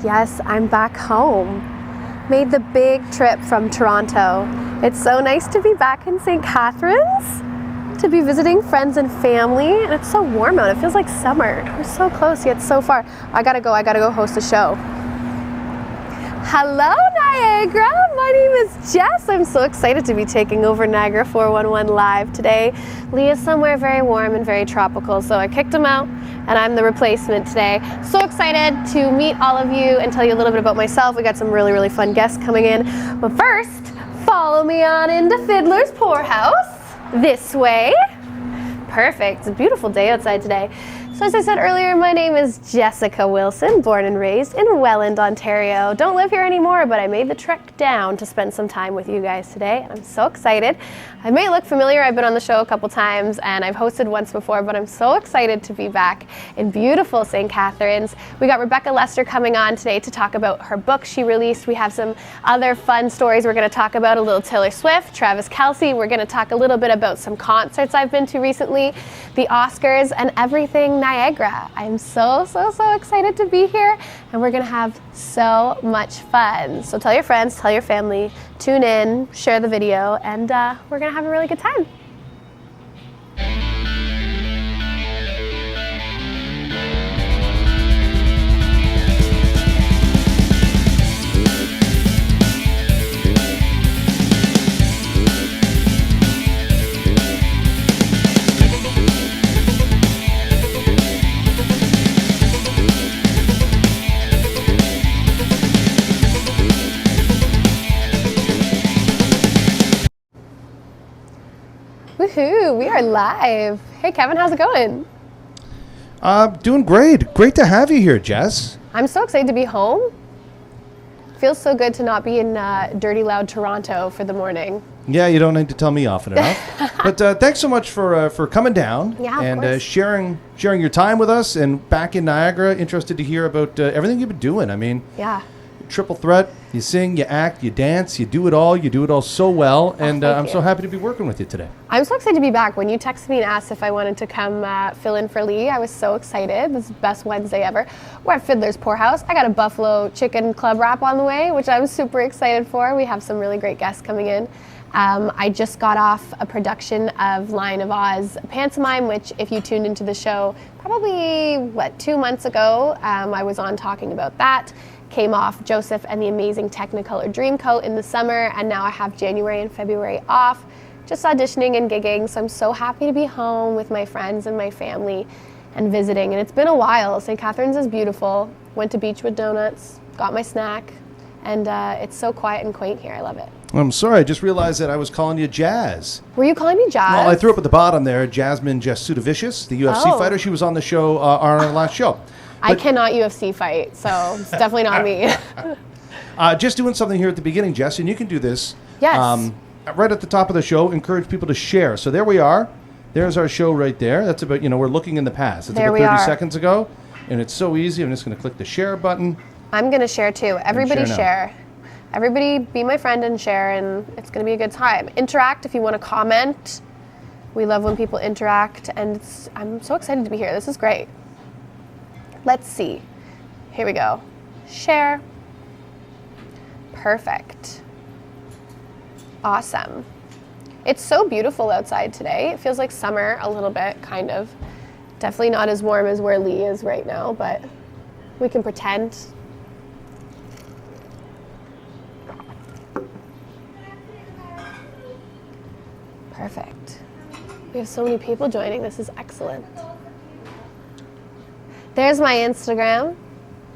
Yes, I'm back home. Made the big trip from Toronto. It's so nice to be back in St. Catharines, to be visiting friends and family, and it's so warm out. It feels like summer. We're so close yet so far. I gotta go host a show. Hello, Niagara. My name is Jess. I'm so excited to be taking over Niagara 411 Live today. Lee is somewhere very warm and very tropical, so I kicked him out, and I'm the replacement today. So excited to meet all of you and tell you a little bit about myself. We got some really fun guests coming in. But first, follow me on into Fiddler's Poorhouse. This way. Perfect. It's a beautiful day outside today. So as I said earlier, my name is Jessica Wilson, born and raised in Welland, Ontario. Don't live here anymore, but I made the trek down to spend some time with you guys today, and I'm so excited. I may look familiar. I've been on the show a couple times, and I've hosted once before, but I'm so excited to be back in beautiful St. Catharines. We got Rebecca Lester coming on today to talk about her book she released. We have some other fun stories we're going to talk about, a little Taylor Swift, Travis Kelce. We're going to talk a little bit about some concerts I've been to recently, the Oscars, and everything Niagara. I'm so excited to be here, and we're gonna have so much fun. So tell your friends, tell your family, tune in, share the video, and we're gonna have a really good time. Woohoo, we are live. Hey Kevin, how's it going? Doing great. Great to have you here, Jess. I'm so excited to be home. Feels so good to not be in dirty, loud Toronto for the morning. Yeah, you don't need to tell me often enough. But thanks so much for coming down and sharing your time with us. And back in Niagara, interested to hear about everything you've been doing. I mean, yeah. Triple threat. You sing, you act, you dance, you do it all. You do it all so well, and I'm so happy to be working with you today. I'm so excited to be back. When you texted me and asked if I wanted to come fill in for Lee, I was so excited. This is the best Wednesday ever. We're at Fiddler's Poorhouse. I got a buffalo chicken club wrap on the way, which I'm super excited for. We have some really great guests coming in. I just got off a production of Lion of Oz pantomime, which if you tuned into the show probably, 2 months ago, I was on talking about that. Came off Joseph and the Amazing Technicolor Dreamcoat in the summer, and now I have January and February off, just auditioning and gigging, so I'm so happy to be home with my friends and my family and visiting, and it's been a while. St. Catharines is beautiful. Went to Beachwood Donuts, got my snack, and it's so quiet and quaint here. I love it. I'm sorry, I just realized that I was calling you Jazz. Were you calling me Jazz? Well, I threw up at the bottom there, Jasmine Jasudavicius, the UFC fighter. She was on the show, on our last show. I cannot UFC fight, so it's definitely not me. Just doing something here at the beginning, Jess, and you can do this. Yes. Right at the top of the show, encourage people to share. So there we are. There's our show right there. That's about, we're looking in the past. It's about 30 seconds ago, and it's so easy. I'm just going to click the share button. I'm going to share too. Everybody share. Everybody be my friend and share, and it's going to be a good time. Interact if you want to comment. We love when people interact, and I'm so excited to be here. This is great. Let's see. Here we go. Share. Perfect. Awesome. It's so beautiful outside today. It feels like summer a little bit, kind of. Definitely not as warm as where Lee is right now, but we can pretend. Perfect. We have so many people joining. This is excellent. There's my Instagram.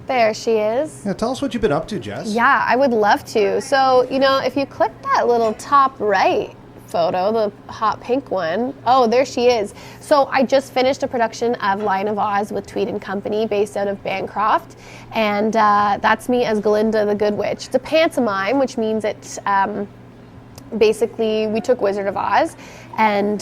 There she is. Yeah, tell us what you've been up to, Jess. Yeah, I would love to. So, if you click that little top right photo, the hot pink one, there she is. So I just finished a production of Lion of Oz with Tweed & Company based out of Bancroft. And that's me as Glinda the Good Witch. It's a pantomime, which means it basically we took Wizard of Oz and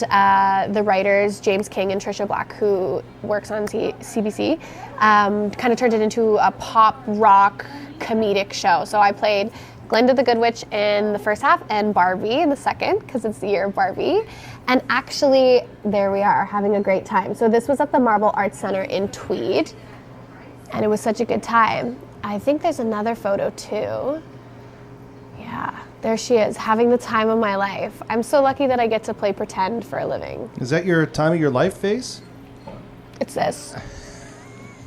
the writers James King and Trisha Black, who works on CBC, kind of turned it into a pop rock comedic show. So I played Glinda the Good Witch in the first half and Barbie in the second, because it's the year of Barbie. And actually, there we are, having a great time. So this was at the Marble Arts Center in Tweed, and it was such a good time. I think there's another photo too. Yeah, there she is, having the time of my life. I'm so lucky that I get to play pretend for a living. Is that your time of your life face? It's this.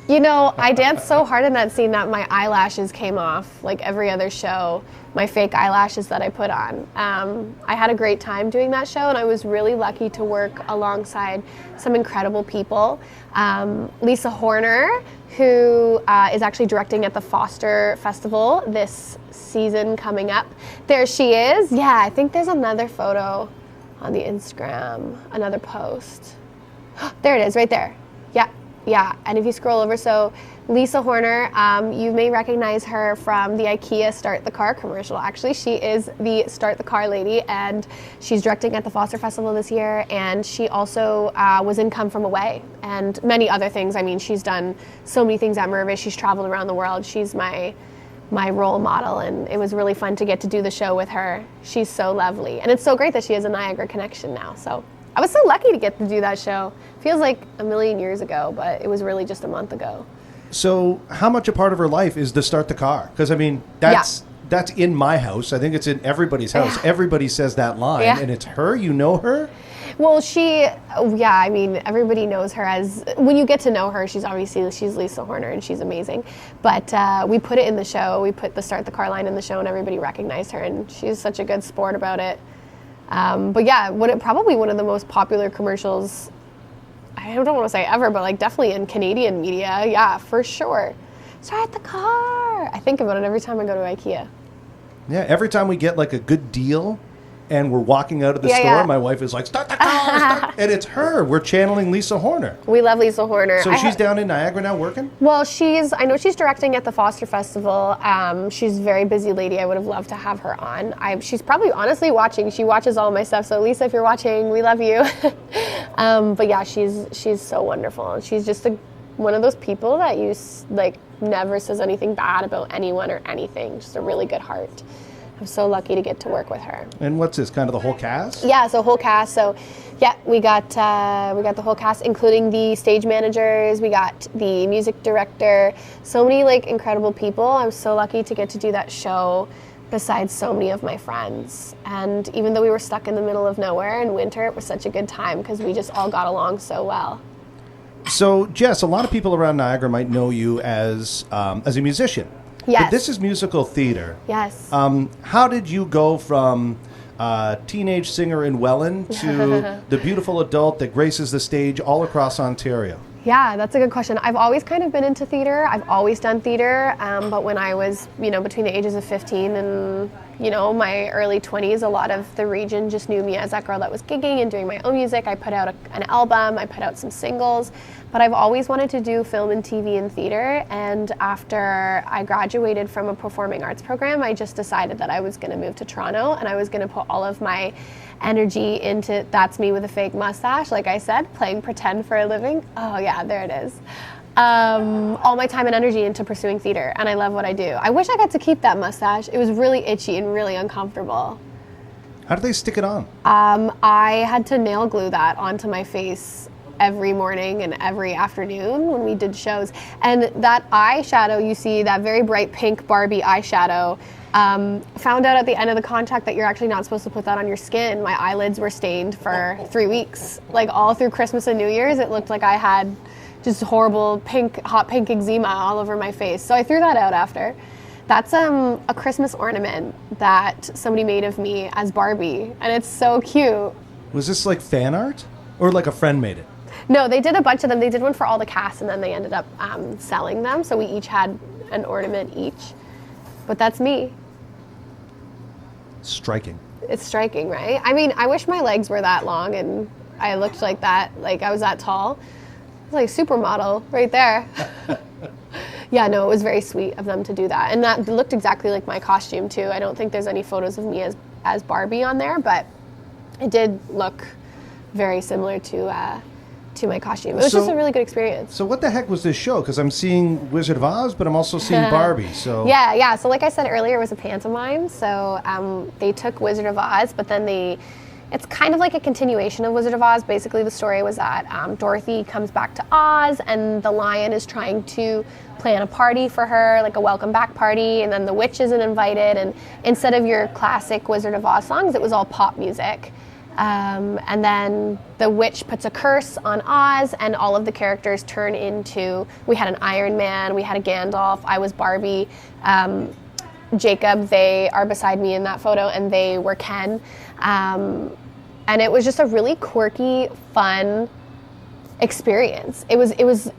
You know, I danced so hard in that scene that my eyelashes came off like every other show, my fake eyelashes that I put on. I had a great time doing that show, and I was really lucky to work alongside some incredible people. Lisa Horner, who is actually directing at the Foster Festival this season coming up. There she is. Yeah, I think there's another photo on the Instagram, another post. There it is, right there. Yeah, and if you scroll over, so Lisa Horner, you may recognize her from the IKEA Start the Car commercial. Actually, she is the Start the Car lady, and she's directing at the Foster Festival this year, and she also was in Come From Away, and many other things. I mean, she's done so many things at Mervis. She's traveled around the world. She's my role model, and it was really fun to get to do the show with her. She's so lovely, and it's so great that she has a Niagara connection now, so I was so lucky to get to do that show. Feels like a million years ago, but it was really just a month ago. So how much a part of her life is the Start the Car? Because, I mean, that's in my house. I think it's in everybody's house. Yeah. Everybody says that line, and it's her. You know her? Well, I mean, everybody knows her as, when you get to know her, she's Lisa Horner, and she's amazing. But we put it in the show. We put the Start the Car line in the show, and everybody recognized her, and she's such a good sport about it. But yeah, probably one of the most popular commercials, I don't want to say ever, but like definitely in Canadian media. Yeah, for sure. Start the car. I think about it every time I go to IKEA. Yeah, every time we get like a good deal and we're walking out of the store, my wife is like, start the car, and it's her. We're channeling Lisa Horner. We love Lisa Horner. So she's down in Niagara now working? Well, I know she's directing at the Foster Festival. She's a very busy lady. I would have loved to have her on. She's probably honestly watching. She watches all my stuff. So Lisa, if you're watching, we love you. But yeah, she's so wonderful. She's just one of those people that never says anything bad about anyone or anything. Just a really good heart. I'm so lucky to get to work with her. And what's this, kind of the whole cast? Yeah, so whole cast. So yeah, we got the whole cast, including the stage managers. We got the music director. So many incredible people. I'm so lucky to get to do that show besides so many of my friends. And even though we were stuck in the middle of nowhere in winter, it was such a good time because we just all got along so well. So Jess, a lot of people around Niagara might know you as a musician. Yes. But this is musical theater. Yes. How did you go from teenage singer in Welland to the beautiful adult that graces the stage all across Ontario? Yeah, that's a good question. I've always kind of been into theater. I've always done theater, but when I was, between the ages of 15 and, my early 20s, a lot of the region just knew me as that girl that was gigging and doing my own music. I put out an album, I put out some singles, but I've always wanted to do film and TV and theater, and after I graduated from a performing arts program, I just decided that I was going to move to Toronto, and I was going to put all of my energy into that's me with a fake mustache, like I said, playing pretend for a living. Oh yeah, there it is. All my time and energy into pursuing theater, and I love what I do. I wish I got to keep that mustache. It was really itchy and really uncomfortable. How do they stick it on? I had to nail glue that onto my face every morning and every afternoon when we did shows. And that eyeshadow, you see, that very bright pink Barbie eyeshadow, found out at the end of the contract that you're actually not supposed to put that on your skin. My eyelids were stained for 3 weeks. All through Christmas and New Year's, it looked like I had just horrible hot pink eczema all over my face. So I threw that out after. That's a Christmas ornament that somebody made of me as Barbie, and it's so cute. Was this fan art? Or a friend made it? No, they did a bunch of them. They did one for all the cast, and then they ended up selling them. So we each had an ornament each. But that's me. Striking. It's striking, right? I mean, I wish my legs were that long and I looked like that, I was that tall. It's like supermodel right there. Yeah, no, it was very sweet of them to do that. And that looked exactly like my costume, too. I don't think there's any photos of me as Barbie on there, but it did look very similar to my costume. It was just a really good experience. So what the heck was this show? Because I'm seeing Wizard of Oz, but I'm also seeing Barbie. So yeah. So like I said earlier, it was a pantomime. So they took Wizard of Oz, but then they it's kind of like a continuation of Wizard of Oz. Basically, the story was that Dorothy comes back to Oz, and the lion is trying to plan a party for her, like a welcome back party, and then the witch isn't invited, and instead of your classic Wizard of Oz songs, it was all pop music. And then the witch puts a curse on Oz, and all of the characters turn into, we had an Iron Man, we had a Gandalf, I was Barbie, Jacob, they are beside me in that photo, and they were Ken. And it was just a really quirky, fun experience. Most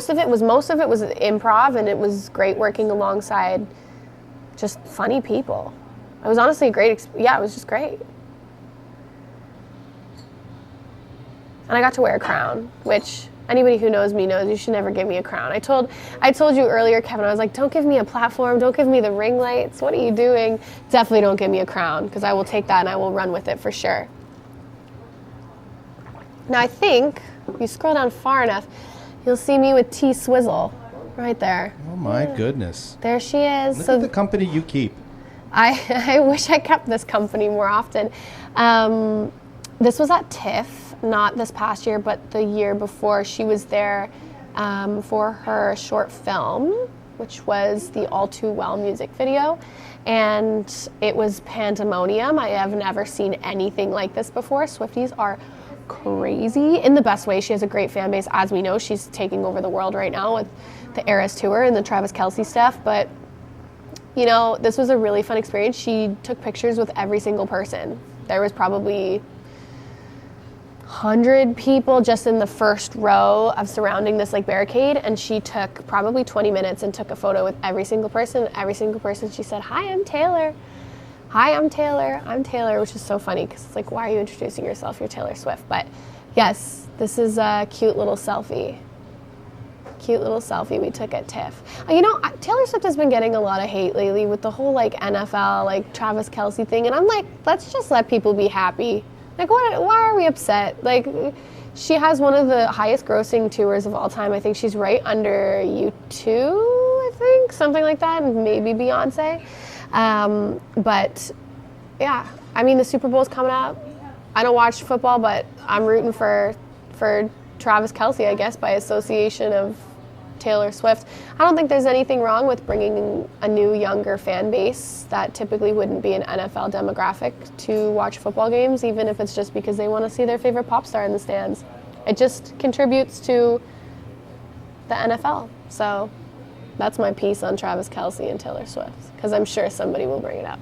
of it was improv, and it was great working alongside just funny people. It was honestly a great, it was just great. And I got to wear a crown, which anybody who knows me knows you should never give me a crown. I told you earlier, Kevin, I was like, don't give me a platform, don't give me the ring lights, what are you doing? Definitely don't give me a crown, because I will take that and I will run with it for sure. Now I think, if you scroll down far enough, you'll see me with T Swizzle, right there. Oh my goodness. There she is. Look at the company you keep. I wish I kept this company more often. This was at TIFF, not this past year, but the year before. She was there for her short film, which was the All Too Well music video. And it was pandemonium. I have never seen anything like this before. Swifties are crazy in the best way. She has a great fan base. As we know, she's taking over the world right now with the Eras Tour and the Travis Kelce stuff. But you know, this was a really fun experience. She took pictures with every single person. There was probably 100 people just in the first row of surrounding this like barricade, and she took probably 20 minutes and took a photo with every single person. Every single person, she said, "Hi, I'm Taylor. Hi, I'm Taylor. I'm Taylor," which is so funny because it's like, why are you introducing yourself? You're Taylor Swift. But yes, this is a cute little selfie. Cute little selfie we took at TIFF. You know, Taylor Swift has been getting a lot of hate lately with the whole like NFL, like Travis Kelce thing, and I'm like, let's just let people be happy. Like, why are we upset? Like, she has one of the highest grossing tours of all time. I think she's right under U2, I think, something like that, and maybe Beyonce. But yeah, I mean, the Super Bowl's coming up. I don't watch football, but I'm rooting for Travis Kelce, I guess, by association of Taylor Swift. I don't think there's anything wrong with bringing a new, younger fan base that typically wouldn't be an NFL demographic to watch football games, even if it's just because they want to see their favorite pop star in the stands. It just contributes to the NFL. So that's my piece on Travis Kelce and Taylor Swift, because I'm sure somebody will bring it up.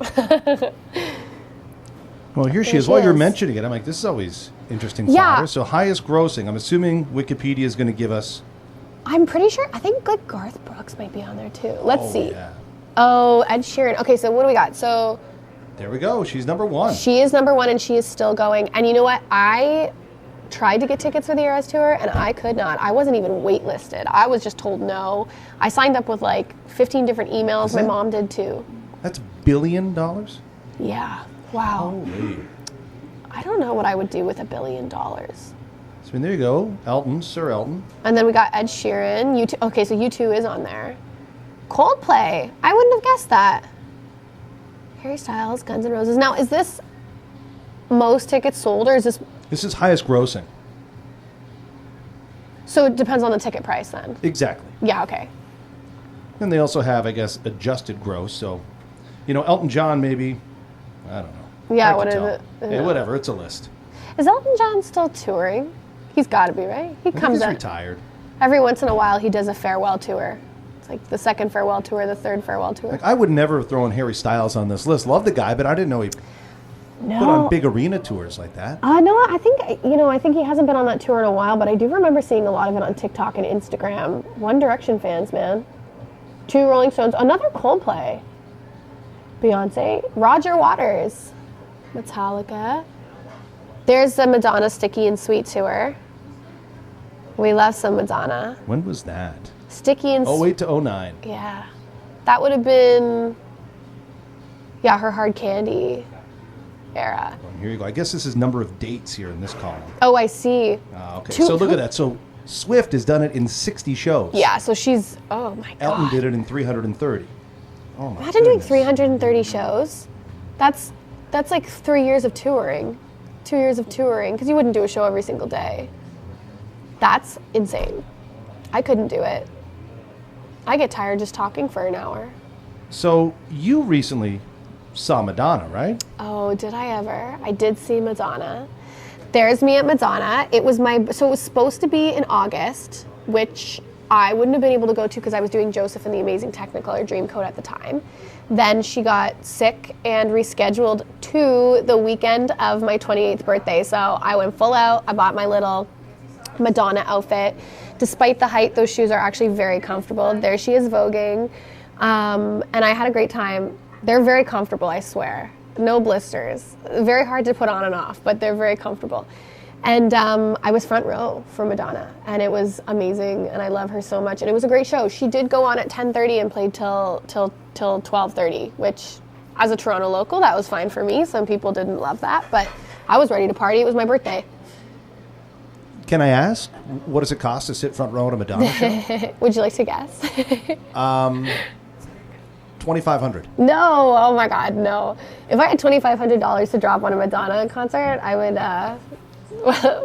Well, here she is. While you're mentioning it, I'm like, this is always interesting fodder. So highest grossing, I'm assuming Wikipedia is going to give us... I'm pretty sure, I think like Garth Brooks might be on there too. Let's see. Yeah. Oh, Ed Sheeran. Okay, so what do we got? So there we go. She's number one. She is number one, and she is still going. And you know what? I tried to get tickets for the Eras Tour, and I could not. I wasn't even waitlisted. I was just told no. I signed up with like 15 different emails. My mom did too. That's $1 billion? Yeah. Wow. Holy. I don't know what I would do with $1 billion. So there you go. Elton, Sir Elton. And then we got Ed Sheeran. U2. Okay, so U2 is on there. Coldplay. I wouldn't have guessed that. Harry Styles, Guns N' Roses. Now, is this most tickets sold, or is this... This is highest grossing. So it depends on the ticket price then? Exactly. Yeah, okay. And they also have, I guess, adjusted gross. So, you know, Elton John maybe, I don't know. Yeah, what is it? Hey, whatever, it's a list. Is Elton John still touring? He's got to be, right? He comes he's retired. Every once in a while, he does a farewell tour. It's like the second farewell tour, the third farewell tour. Like, I would never throw in Harry Styles on this list. Love the guy, but I didn't know he put on big arena tours like that. No, I think he hasn't been on that tour in a while, but I do remember seeing a lot of it on TikTok and Instagram. One Direction fans, man. 2 Rolling Stones, another Coldplay. Beyonce, Roger Waters, Metallica. There's the Madonna Sticky and Sweet tour. We love some Madonna. When was that? Sticky and 08 to 09. Yeah. That would have been, her Hard Candy era. Well, here you go. I guess this is number of dates here in this column. Oh, I see. Okay. So look at that. So Swift has done it in 60 shows. Yeah, so she's, oh my God. Elton did it in 330. Oh my Imagine doing 330 shows. That's That's like 3 years of touring. 2 years of touring, because you wouldn't do a show every single day. That's insane. I couldn't do it. I get tired just talking for an hour. So you recently saw Madonna, right? Oh, did I ever? I did see Madonna. There's me at Madonna. It was supposed to be in August, which I wouldn't have been able to go to because I was doing Joseph and the Amazing Technicolor Dreamcoat at the time. Then she got sick and rescheduled to the weekend of my 28th birthday. So I went full out. I bought my little Madonna outfit. Despite the height, those shoes are actually very comfortable. There she is voguing. And I had a great time. They're very comfortable, I swear. No blisters. Very hard to put on and off, but they're very comfortable. And I was front row for Madonna, and it was amazing, and I love her so much. And it was a great show. She did go on at 10:30 and played till 12:30, which, as a Toronto local, that was fine for me. Some people didn't love that, but I was ready to party. It was my birthday. Can I ask, what does it cost to sit front row at a Madonna show? Would you like to guess? $2,500. No, oh my God, no. If I had $2,500 to drop on a Madonna concert, I would,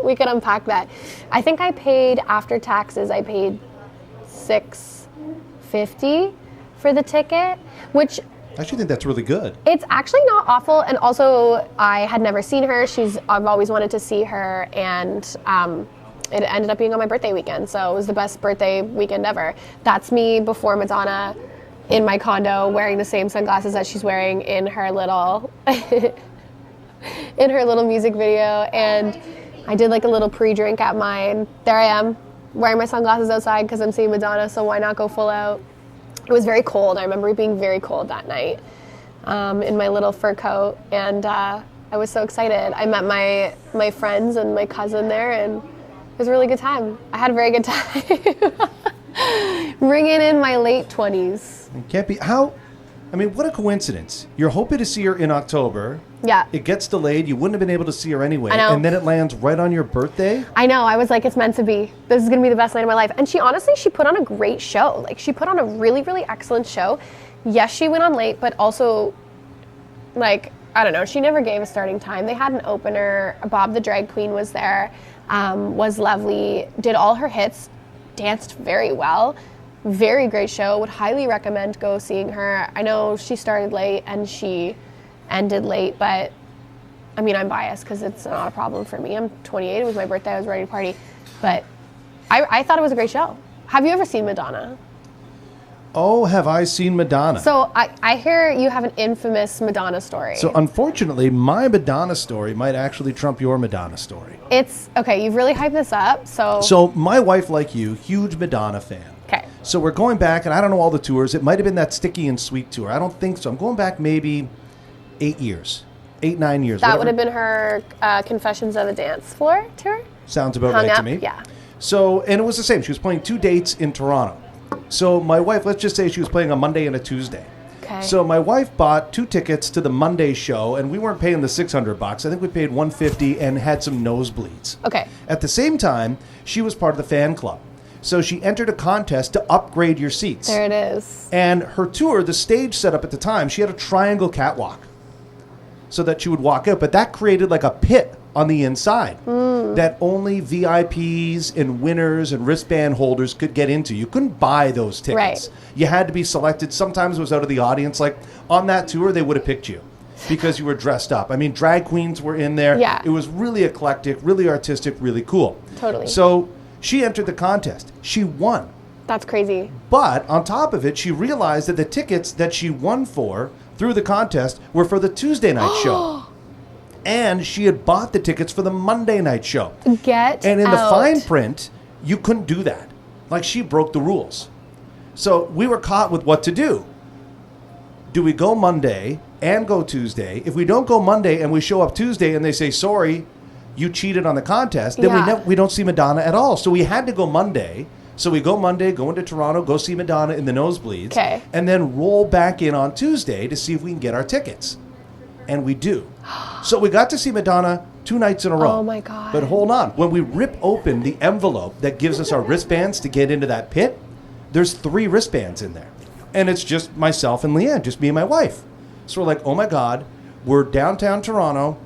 we could unpack that. I think I paid, after taxes, I paid $650 for the ticket, which... I actually think that's really good. It's actually not awful, and also I had never seen her. I've always wanted to see her, and it ended up being on my birthday weekend, so it was the best birthday weekend ever. That's me before Madonna in my condo wearing the same sunglasses that she's wearing in her little in her little music video, and I did like a little pre-drink at mine. There I am wearing my sunglasses outside because I'm seeing Madonna, so why not go full out? It was very cold. I remember it being very cold that night in my little fur coat, and I was so excited. I met my friends and my cousin there, and it was a really good time. I had a very good time. Ringing in my late 20s. It can't be. How? I mean, what a coincidence. You're hoping to see her in October. Yeah. It gets delayed. You wouldn't have been able to see her anyway. I know. And then it lands right on your birthday. I know. I was like, it's meant to be. This is going to be the best night of my life. And she put on a great show. Like, she put on a really, really excellent show. Yes, she went on late, but also, like, I don't know. She never gave a starting time. They had an opener. Bob the Drag Queen was there, was lovely, did all her hits, danced very well. Very great show. Would highly recommend go seeing her. I know she started late and she ended late, but I mean, I'm biased because it's not a problem for me. I'm 28. It was my birthday. I was ready to party. But I thought it was a great show. Have you ever seen Madonna? Oh, have I seen Madonna? So I hear you have an infamous Madonna story. So unfortunately, my Madonna story might actually trump your Madonna story. It's, okay, you've really hyped this up, so... So my wife, like you, huge Madonna fan. Okay. So we're going back, and I don't know all the tours. It might have been that Sticky and Sweet tour. I don't think so. I'm going back maybe 8 years. 9 years. That whatever. would have been her Confessions of a Dance Floor tour? Sounds about Hung right up? to me. Yeah. So, and it was the same. She was playing 2 dates in Toronto. So my wife, let's just say she was playing a Monday and a Tuesday. Okay. So my wife bought 2 tickets to the Monday show, and we weren't paying the $600. I think we paid $150 and had some nosebleeds. Okay. At the same time, she was part of the fan club. So she entered a contest to upgrade your seats. There it is. And her tour, the stage setup at the time, she had a triangle catwalk so that she would walk out. But that created like a pit on the inside that only VIPs and winners and wristband holders could get into. You couldn't buy those tickets. Right. You had to be selected. Sometimes it was out of the audience. Like on that tour, they would have picked you because you were dressed up. I mean, drag queens were in there. Yeah. It was really eclectic, really artistic, really cool. Totally. So she entered the contest. She won. That's crazy. But on top of it, she realized that the tickets that she won for through the contest were for the Tuesday night show. And she had bought the tickets for the Monday night show. Get And in the out. fine print, you couldn't do that. Like, she broke the rules. So we were caught with what to do. Do we go Monday and go Tuesday? If we don't go Monday and we show up Tuesday and they say, sorry, you cheated on the contest, then Yeah. we don't see Madonna at all. So we had to go Monday. So we go Monday, go into Toronto, go see Madonna in the nosebleeds, Okay. and then roll back in on Tuesday to see if we can get our tickets. And we do. So we got to see Madonna 2 nights in a row. Oh my God. But hold on. When we rip open the envelope that gives us our wristbands to get into that pit, there's 3 wristbands in there. And it's just myself and Leanne, just me and my wife. So we're like, oh my God, We're downtown Toronto.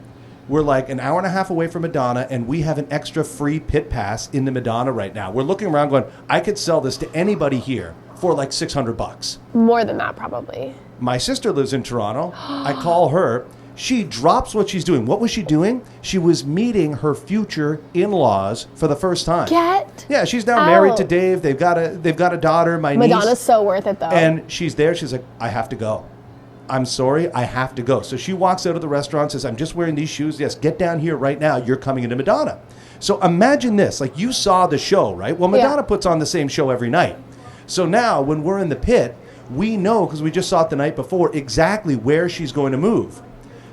We're like an hour and a half away from Madonna, and we have an extra free pit pass into Madonna right now. We're looking around going, I could sell this to anybody here for like $600. More than that, probably. My sister lives in Toronto. I call her. She drops what she's doing. What was she doing? She was meeting her future in-laws for the first time. Yeah, she's now married to Dave. They've got a daughter, my niece. Madonna's so worth it, though. And she's there. She's like, I have to go. I'm sorry, I have to go. So she walks out of the restaurant, says, I'm just wearing these shoes. Yes, get down here right now. You're coming into Madonna. So imagine this. Like, you saw the show, right? Well, Madonna puts on the same show every night. So now when we're in the pit, we know, because we just saw it the night before, exactly where she's going to move.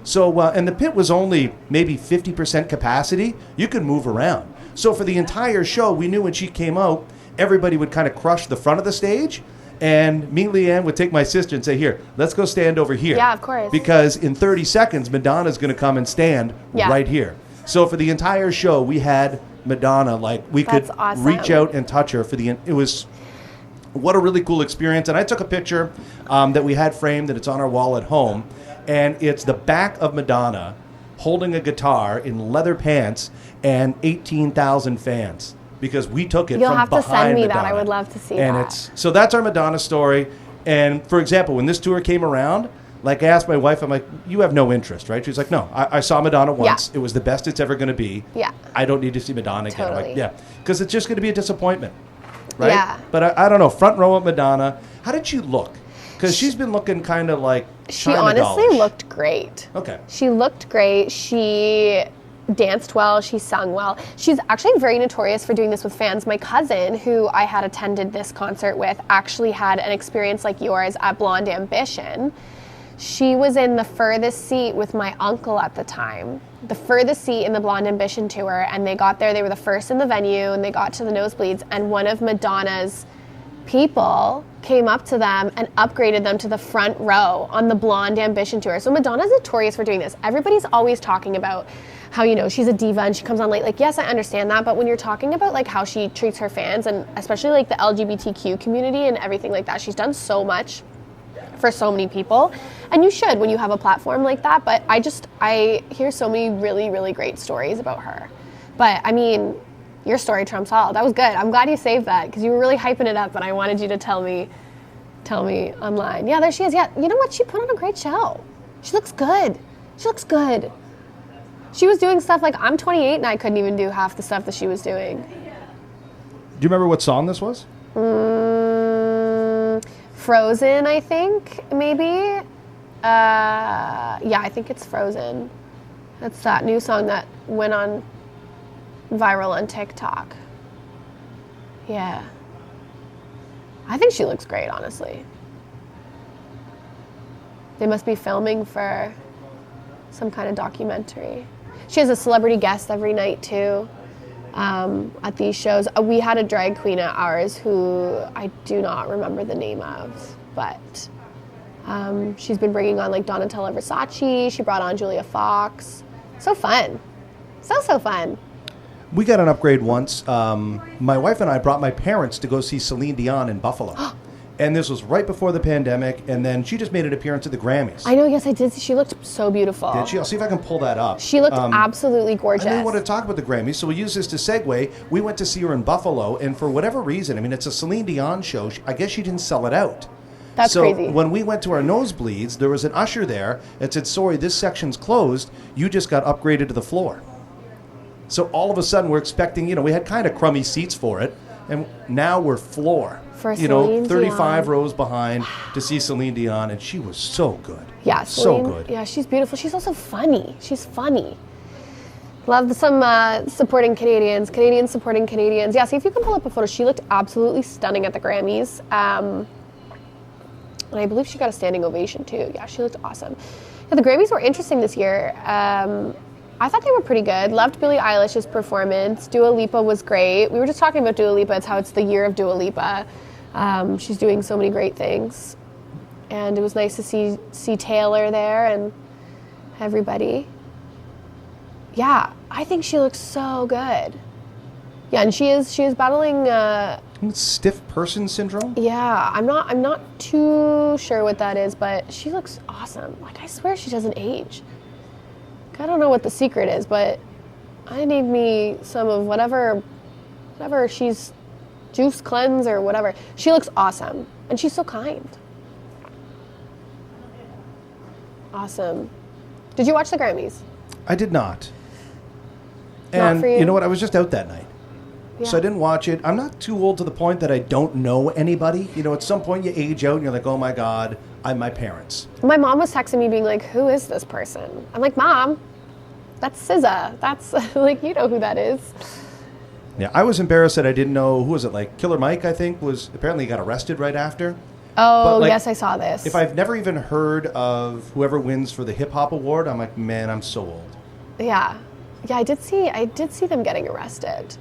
So, and the pit was only maybe 50% capacity. You could move around. So for the entire show, we knew when she came out, everybody would kind of crush the front of the stage. And me, Leanne, would take my sister and say, here, let's go stand over here. Yeah, of course. Because in 30 seconds, Madonna's going to come and stand right here. So for the entire show, we had Madonna, like, we could reach out and touch her for it was, what a really cool experience. And I took a picture that we had framed, and it's on our wall at home. And it's the back of Madonna holding a guitar in leather pants and 18,000 fans. Because we took it from behind Madonna. You'll have to send me that. I would love to see that. So that's our Madonna story. And for example, when this tour came around, like I asked my wife, I'm like, you have no interest, right? She's like, no, I saw Madonna once. It was the best it's ever going to be. Yeah. I don't need to see Madonna again. Totally. I'm like, yeah, because it's just going to be a disappointment, right? Yeah. But I don't know, front row at Madonna. How did she look? Because she's been looking kind of like She honestly looked great. Okay. She looked great. She danced well. She sung well. She's actually very notorious for doing this with fans. My cousin, who I had attended this concert with, actually had an experience like yours at Blonde Ambition. She was in the furthest seat with my uncle at the time. The furthest seat in the Blonde Ambition tour, and they got there. They were the first in the venue, and they got to the nosebleeds, and one of Madonna's people came up to them and upgraded them to the front row on the Blonde Ambition tour. So Madonna's notorious for doing this. Everybody's always talking about how, you know, she's a diva and she comes on late. Like, yes, I understand that, but when you're talking about like how she treats her fans, and especially like the LGBTQ community and everything like that, she's done so much for so many people, and you should when you have a platform like that. But I hear so many really, really great stories about her. But I mean, your story trumps all. That was good. I'm glad you saved that, because you were really hyping it up, and I wanted you to tell me online. Yeah, there she is. Yeah, you know what? She put on a great show. She looks good. She looks good. She was doing stuff like, I'm 28 and I couldn't even do half the stuff that she was doing. Do you remember what song this was? Frozen, I think, maybe. Yeah, I think it's Frozen. That's that new song that went on viral on TikTok. Yeah. I think she looks great, honestly. They must be filming for some kind of documentary. She has a celebrity guest every night, too, at these shows. We had a drag queen at ours who I do not remember the name of, but she's been bringing on, like, Donatella Versace. She brought on Julia Fox. So fun. So fun. We got an upgrade once. My wife and I brought my parents to go see Celine Dion in Buffalo. And this was right before the pandemic, and then she just made an appearance at the Grammys. I know, yes, I did. She looked so beautiful. Did she? I'll see if I can pull that up. She looked absolutely gorgeous. I really want to talk about the Grammys, so we'll use this to segue. We went to see her in Buffalo, and for whatever reason, I mean, it's a Celine Dion show. I guess she didn't sell it out. That's crazy. So when we went to our nosebleeds, there was an usher there that said, sorry, this section's closed. You just got upgraded to the floor. So all of a sudden, we're expecting, we had kind of crummy seats for it, and now we're floor. For Celine 35 Dion. Rows behind to see Celine Dion, and she was so good. Yeah, Celine, so good. Yeah, she's beautiful. She's also funny. She's funny. Love some supporting Canadians. Canadians supporting Canadians. Yeah, see if you can pull up a photo. She looked absolutely stunning at the Grammys. And I believe she got a standing ovation, too. Yeah, she looked awesome. Yeah, the Grammys were interesting this year. I thought they were pretty good. Loved Billie Eilish's performance. Dua Lipa was great. We were just talking about Dua Lipa. It's how it's the year of Dua Lipa. She's doing so many great things. And it was nice to see Taylor there and everybody. Yeah, I think she looks so good. Yeah, and she is battling think it's stiff person syndrome. Yeah, I'm not too sure what that is, but she looks awesome. Like, I swear she doesn't age. I don't know what the secret is, but I need me some of whatever she's juice cleanse or whatever. She looks awesome, and she's so kind. Awesome. Did you watch the Grammys? I did not. Not And for you? you know what? I was just out that night. Yeah. So I didn't watch it. I'm not too old to the point that I don't know anybody. You know, at some point you age out and you're like, oh my God, I'm my parents. My mom was texting me being like, who is this person? I'm like, Mom, that's SZA. That's, like, you know who that is. Yeah, I was embarrassed that I didn't know, who was it, like Killer Mike, I think, was apparently got arrested right after. Oh, But, like, yes, I saw this. If I've never even heard of whoever wins for the hip hop award, I'm like, man, I'm so old. Yeah. Yeah, I did see them getting arrested.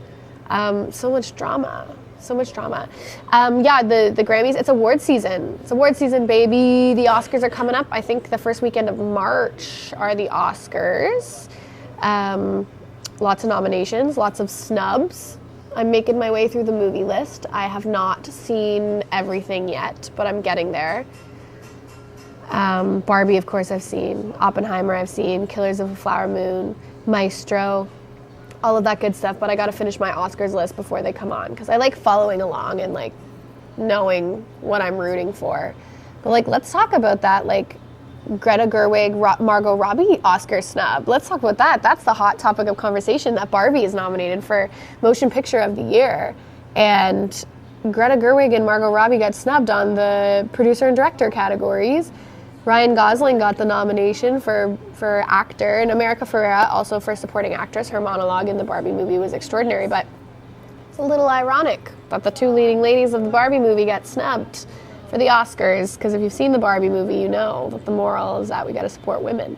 So much drama. Yeah, the Grammys, it's award season. It's award season, baby. The Oscars are coming up. I think the first weekend of March are the Oscars. Lots of nominations, lots of snubs. I'm making my way through the movie list. I have not seen everything yet, but I'm getting there. Barbie, of course, I've seen. Oppenheimer, I've seen. Killers of the Flower Moon, Maestro, all of that good stuff. But I got to finish my Oscars list before they come on, because I like following along and like knowing what I'm rooting for. But like, let's talk about that. Like, Greta Gerwig, Margot Robbie Oscar snub. Let's talk about that. That's the hot topic of conversation, that Barbie is nominated for Motion Picture of the Year. And Greta Gerwig and Margot Robbie got snubbed on the producer and director categories. Ryan Gosling got the nomination for actor, and America Ferrera also for supporting actress. Her monologue in the Barbie movie was extraordinary, but it's a little ironic that the two leading ladies of the Barbie movie got snubbed for the Oscars, because if you've seen the Barbie movie, you know that the moral is that we got to support women.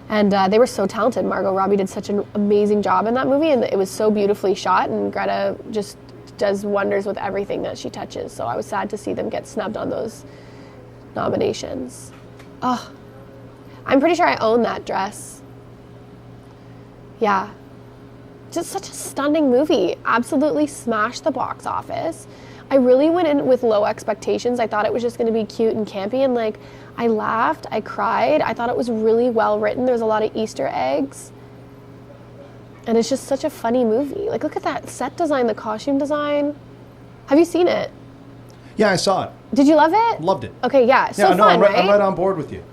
And they were so talented. Margot Robbie did such an amazing job in that movie, and it was so beautifully shot, and Greta just does wonders with everything that she touches. So I was sad to see them get snubbed on those nominations. Oh, I'm pretty sure I own that dress. Yeah. Just such a stunning movie. Absolutely smashed the box office. I really went in with low expectations. I thought it was just going to be cute and campy, and like, I laughed, I cried. I thought it was really well written. There was a lot of Easter eggs. And it's just such a funny movie. Like, look at that set design, the costume design. Have you seen it? Yeah, I saw it. Did you love it? Loved it. Okay, yeah. So no, fun, right? I'm right on board with you.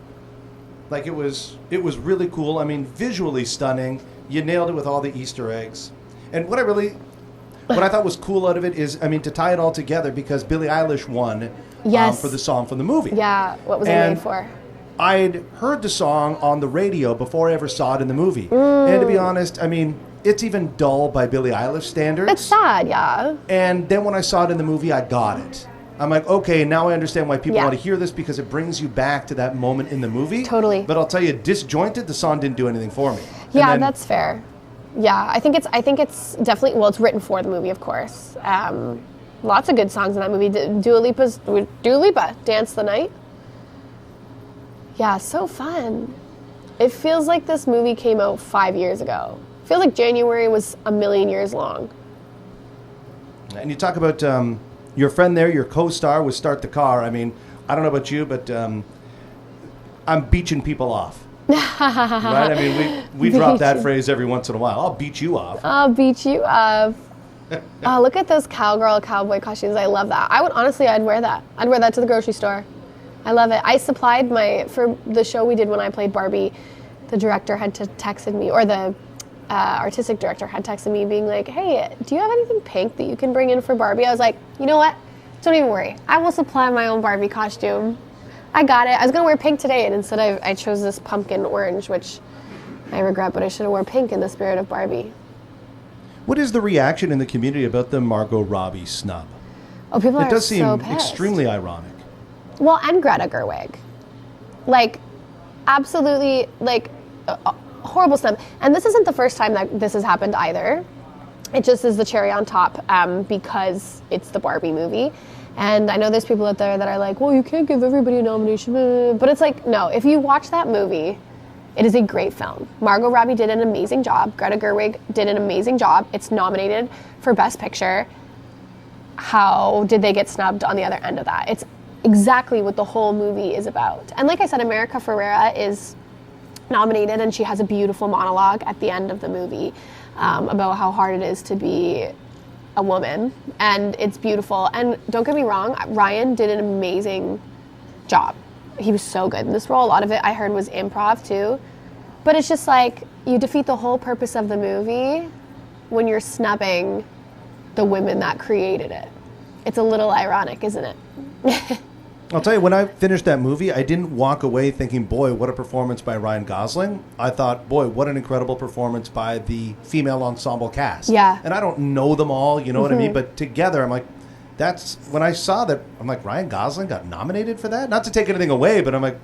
Like, it was really cool. I mean, visually stunning. You nailed it with all the Easter eggs. And what I thought was cool out of it is, I mean, to tie it all together, because Billie Eilish won Yes. for the song from the movie. Yeah, what was it And made for? I'd heard the song on the radio before I ever saw it in the movie. And to be honest, I mean, it's even dull by Billie Eilish standards. It's sad, yeah. And then when I saw it in the movie, I got it. I'm like, okay, now I understand why people Yeah. want to hear this, because it brings you back to that moment in the movie. Totally. But I'll tell you, disjointed, the song didn't do anything for me. And Yeah, then- that's fair. Yeah, I think it's definitely, well, it's written for the movie, of course. Lots of good songs in that movie. Dua Lipa, Dance the Night. Yeah, so fun. It feels like this movie came out 5 years ago. It feels like January was a million years long. And you talk about your friend there, your co-star with Start the Car. I mean, I don't know about you, but I'm beaching people off. Right? I mean, we drop that phrase every once in a while. I'll beat you off. I'll beat you up. Oh, look at those cowboy costumes. I love that. I'd wear that. I'd wear that to the grocery store. I love it. I supplied for the show we did when I played Barbie, the director had texted me, or the artistic director had texted me being like, hey, do you have anything pink that you can bring in for Barbie? I was like, you know what? Don't even worry. I will supply my own Barbie costume. I got it. I was going to wear pink today, and instead I chose this pumpkin orange, which I regret, but I should have worn pink in the spirit of Barbie. What is the reaction in the community about the Margot Robbie snub? Oh, people are It does so seem pissed. extremely ironic. Well, and Greta Gerwig. Like, absolutely, like, horrible snub. And this isn't the first time that this has happened either. It just is the cherry on top because it's the Barbie movie. And I know there's people out there that are like, well, you can't give everybody a nomination. But it's like, no, if you watch that movie, it is a great film. Margot Robbie did an amazing job. Greta Gerwig did an amazing job. It's nominated for Best Picture. how did they get snubbed on the other end of that? It's exactly what the whole movie is about. And like I said, America Ferrera is nominated, and she has a beautiful monologue at the end of the movie about how hard it is to be a woman, and it's beautiful. And don't get me wrong, Ryan did an amazing job. He was so good in this role. A lot of it I heard was improv too, but it's just like you defeat the whole purpose of the movie when you're snubbing the women that created it. It's a little ironic, isn't it? I'll tell you, when I finished that movie, I didn't walk away thinking, boy, what a performance by Ryan Gosling. I thought, boy, what an incredible performance by the female ensemble cast. Yeah. And I don't know them all, you know what I mean? But together, I'm like, that's, when I saw that, I'm like, Ryan Gosling got nominated for that? Not to take anything away, but I'm like,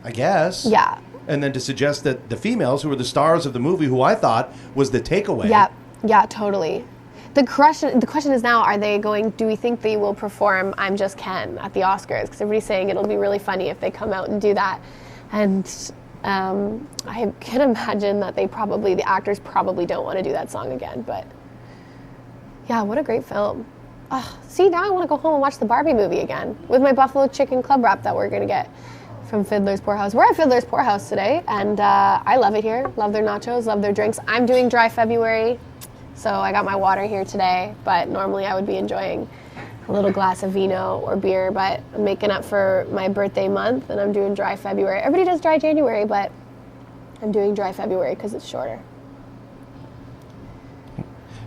I guess. Yeah. And then to suggest that the females, who were the stars of the movie, who I thought was the takeaway. Yeah, totally. The question is now, do we think they will perform I'm Just Ken at the Oscars? Because everybody's saying it'll be really funny if they come out and do that. And I can imagine that the actors probably don't want to do that song again. But yeah, what a great film. Oh, see, now I want to go home and watch the Barbie movie again with my buffalo chicken club wrap that we're going to get from Fiddler's Poorhouse. We're at Fiddler's Poorhouse today, and I love it here. Love their nachos, love their drinks. I'm doing dry February. So I got my water here today, but normally I would be enjoying a little glass of vino or beer, but I'm making up for my birthday month, and I'm doing dry February. Everybody does dry January, but I'm doing dry February because it's shorter.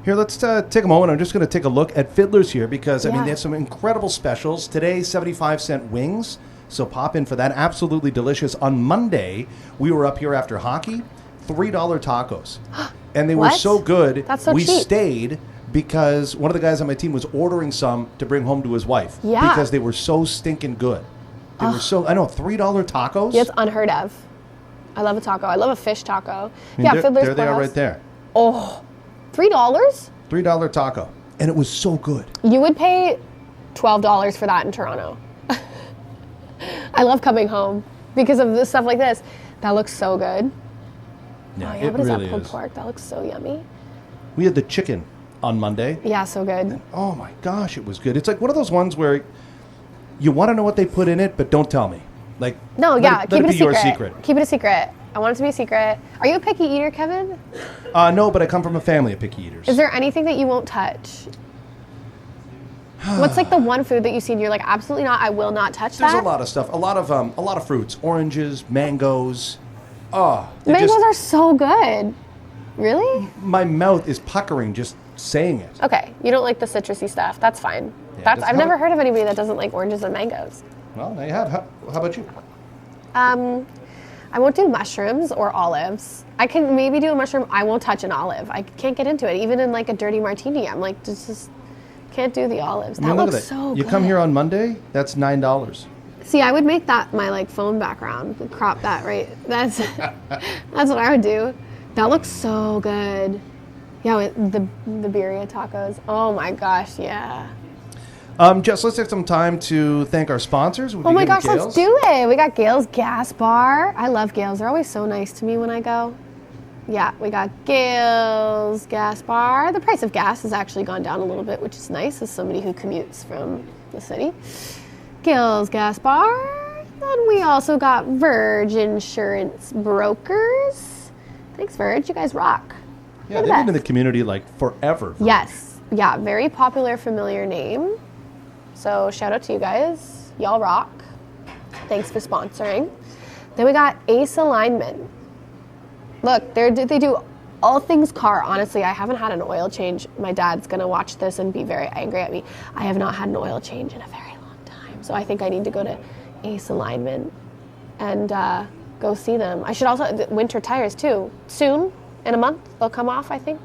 Here, let's take a moment. I'm just going to take a look at Fiddler's here because, I mean, Yeah. they have some incredible specials. Today, 75-cent wings, so pop in for that. Absolutely delicious. On Monday, we were up here after hockey, $3 tacos. And they were What? so good, That's so we cheap. stayed because one of the guys on my team was ordering some to bring home to his wife. Yeah. Because they were so stinking good. They were so, I know, $3 tacos? Yeah, it's unheard of. I love a taco. I love a fish taco. I mean, Yeah, there Fiddler's they are Poorhouse. right there. Oh, $3? $3 taco. And it was so good. You would pay $12 for that in Toronto. I love coming home because of this stuff like this. That looks so good. Yeah, Oh yeah, it what is really that pulled is. pork? That looks so yummy. We had the chicken on Monday. Yeah, so good. Oh my gosh, it was good. It's like one of those ones where you want to know what they put in it, but don't tell me. Like, No, let yeah, it, keep let it it a be your secret. secret. Keep it a secret. I want it to be a secret. Are you a picky eater, Kevin? No, but I come from a family of picky eaters. Is there anything that you won't touch? What's like the one food that you see and you're like, absolutely not, I will not touch There's that? a lot of stuff, a lot of fruits, oranges, mangoes. Oh, Mangoes are so good. Really? my mouth is puckering just saying it. Okay, you don't like the citrusy stuff. That's fine. Yeah, I've never heard of anybody that doesn't like oranges and mangoes. Well, there you have. How about you? I won't do mushrooms or olives. I can maybe do a mushroom. I won't touch an olive. I can't get into it. Even in like a dirty martini, I'm like, just can't do the olives. I mean, That look at looks that. so You good. come here on Monday, that's $9. See, I would make that my like phone background. Crop that right. That's what I would do. That looks so good. Yeah, with the birria tacos. Oh my gosh, yeah. Jess, let's take some time to thank our sponsors. Oh my gosh, let's do it. We got Gail's Gas Bar. I love Gail's. They're always so nice to me when I go. Yeah, we got Gail's Gas Bar. The price of gas has actually gone down a little bit, which is nice as somebody who commutes from the city. Gail's Gas Bar. Then we also got Verge Insurance Brokers. Thanks, Verge. You guys rock. Yeah, You're the they've been in best. the community like forever. Yes. Yeah, very popular, familiar name. So shout out to you guys. Y'all rock. Thanks for sponsoring. Then we got Ace Alignment. Look, they do all things car. Honestly, I haven't had an oil change. My dad's going to watch this and be very angry at me. I have not had an oil change in a very long time. So I think I need to go to Ace Alignment and go see them. I should also, winter tires too. Soon, in a month, they'll come off, I think.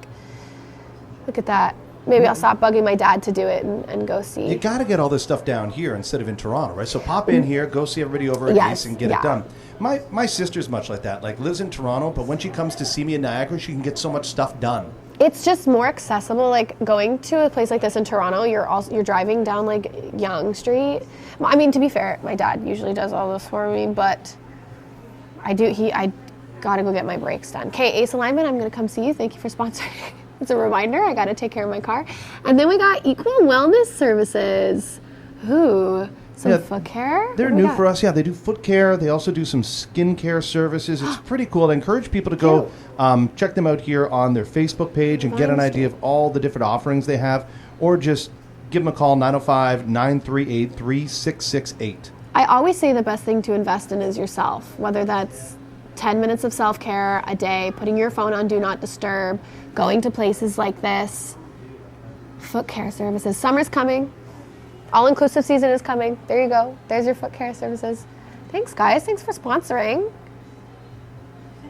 Look at that. Maybe I'll stop bugging my dad to do it and go see. You got to get all this stuff down here instead of in Toronto, right? So pop in here, go see everybody over at Yes, Ace and get yeah. it done. My sister's much like that. Like lives in Toronto, but when she comes to see me in Niagara, she can get so much stuff done. It's just more accessible. Like going to a place like this in Toronto, you're driving down like Yonge Street. I mean, to be fair, my dad usually does all this for me, but I gotta go get my brakes done. Okay, Ace Alignment, I'm gonna come see you. Thank you for sponsoring. It's a reminder. I got to take care of my car. And then we got Equal Wellness Services. Ooh, some foot care. They're new for us. Yeah, they do foot care. They also do some skin care services. It's pretty cool. I encourage people to go check them out here on their Facebook page and get an idea of all the different offerings they have, or just give them a call, 905-938-3668. I always say the best thing to invest in is yourself, whether that's 10 minutes of self-care a day, putting your phone on Do Not Disturb, going to places like this. Foot care services. Summer's coming. All-inclusive season is coming. There you go. There's your foot care services. Thanks, guys. Thanks for sponsoring.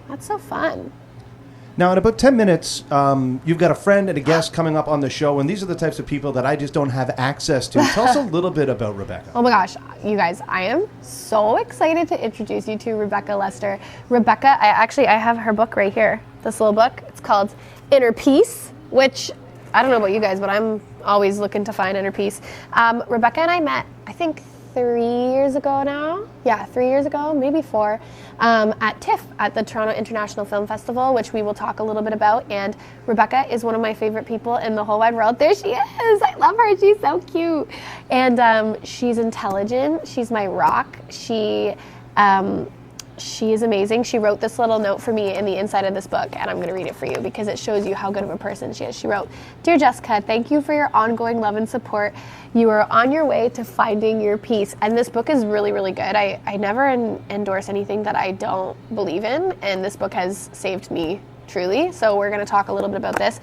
That's so fun. Now, in about 10 minutes, you've got a friend and a guest coming up on the show, and these are the types of people that I just don't have access to. Tell us a little bit about Rebecca. Oh my gosh, you guys, I am so excited to introduce you to Rebecca Lester. Rebecca, I have her book right here, this little book. It's called Inner Peace, which, I don't know about you guys, but I'm always looking to find inner peace. Rebecca and I met, I think, 3 years ago now. Yeah, 3 years ago, maybe 4, at TIFF, at the Toronto International Film Festival, which we will talk a little bit about. And Rebecca is one of my favorite people in the whole wide world. There she is. I love her. She's so cute. And she's intelligent. She's my rock. She is amazing. She wrote this little note for me in the inside of this book, and I'm going to read it for you because it shows you how good of a person she is. She wrote, "Dear Jessica, thank you for your ongoing love and support. You are on your way to finding your peace." And this book is really, really good. I never endorse anything that I don't believe in, and this book has saved me truly. So we're going to talk a little bit about this.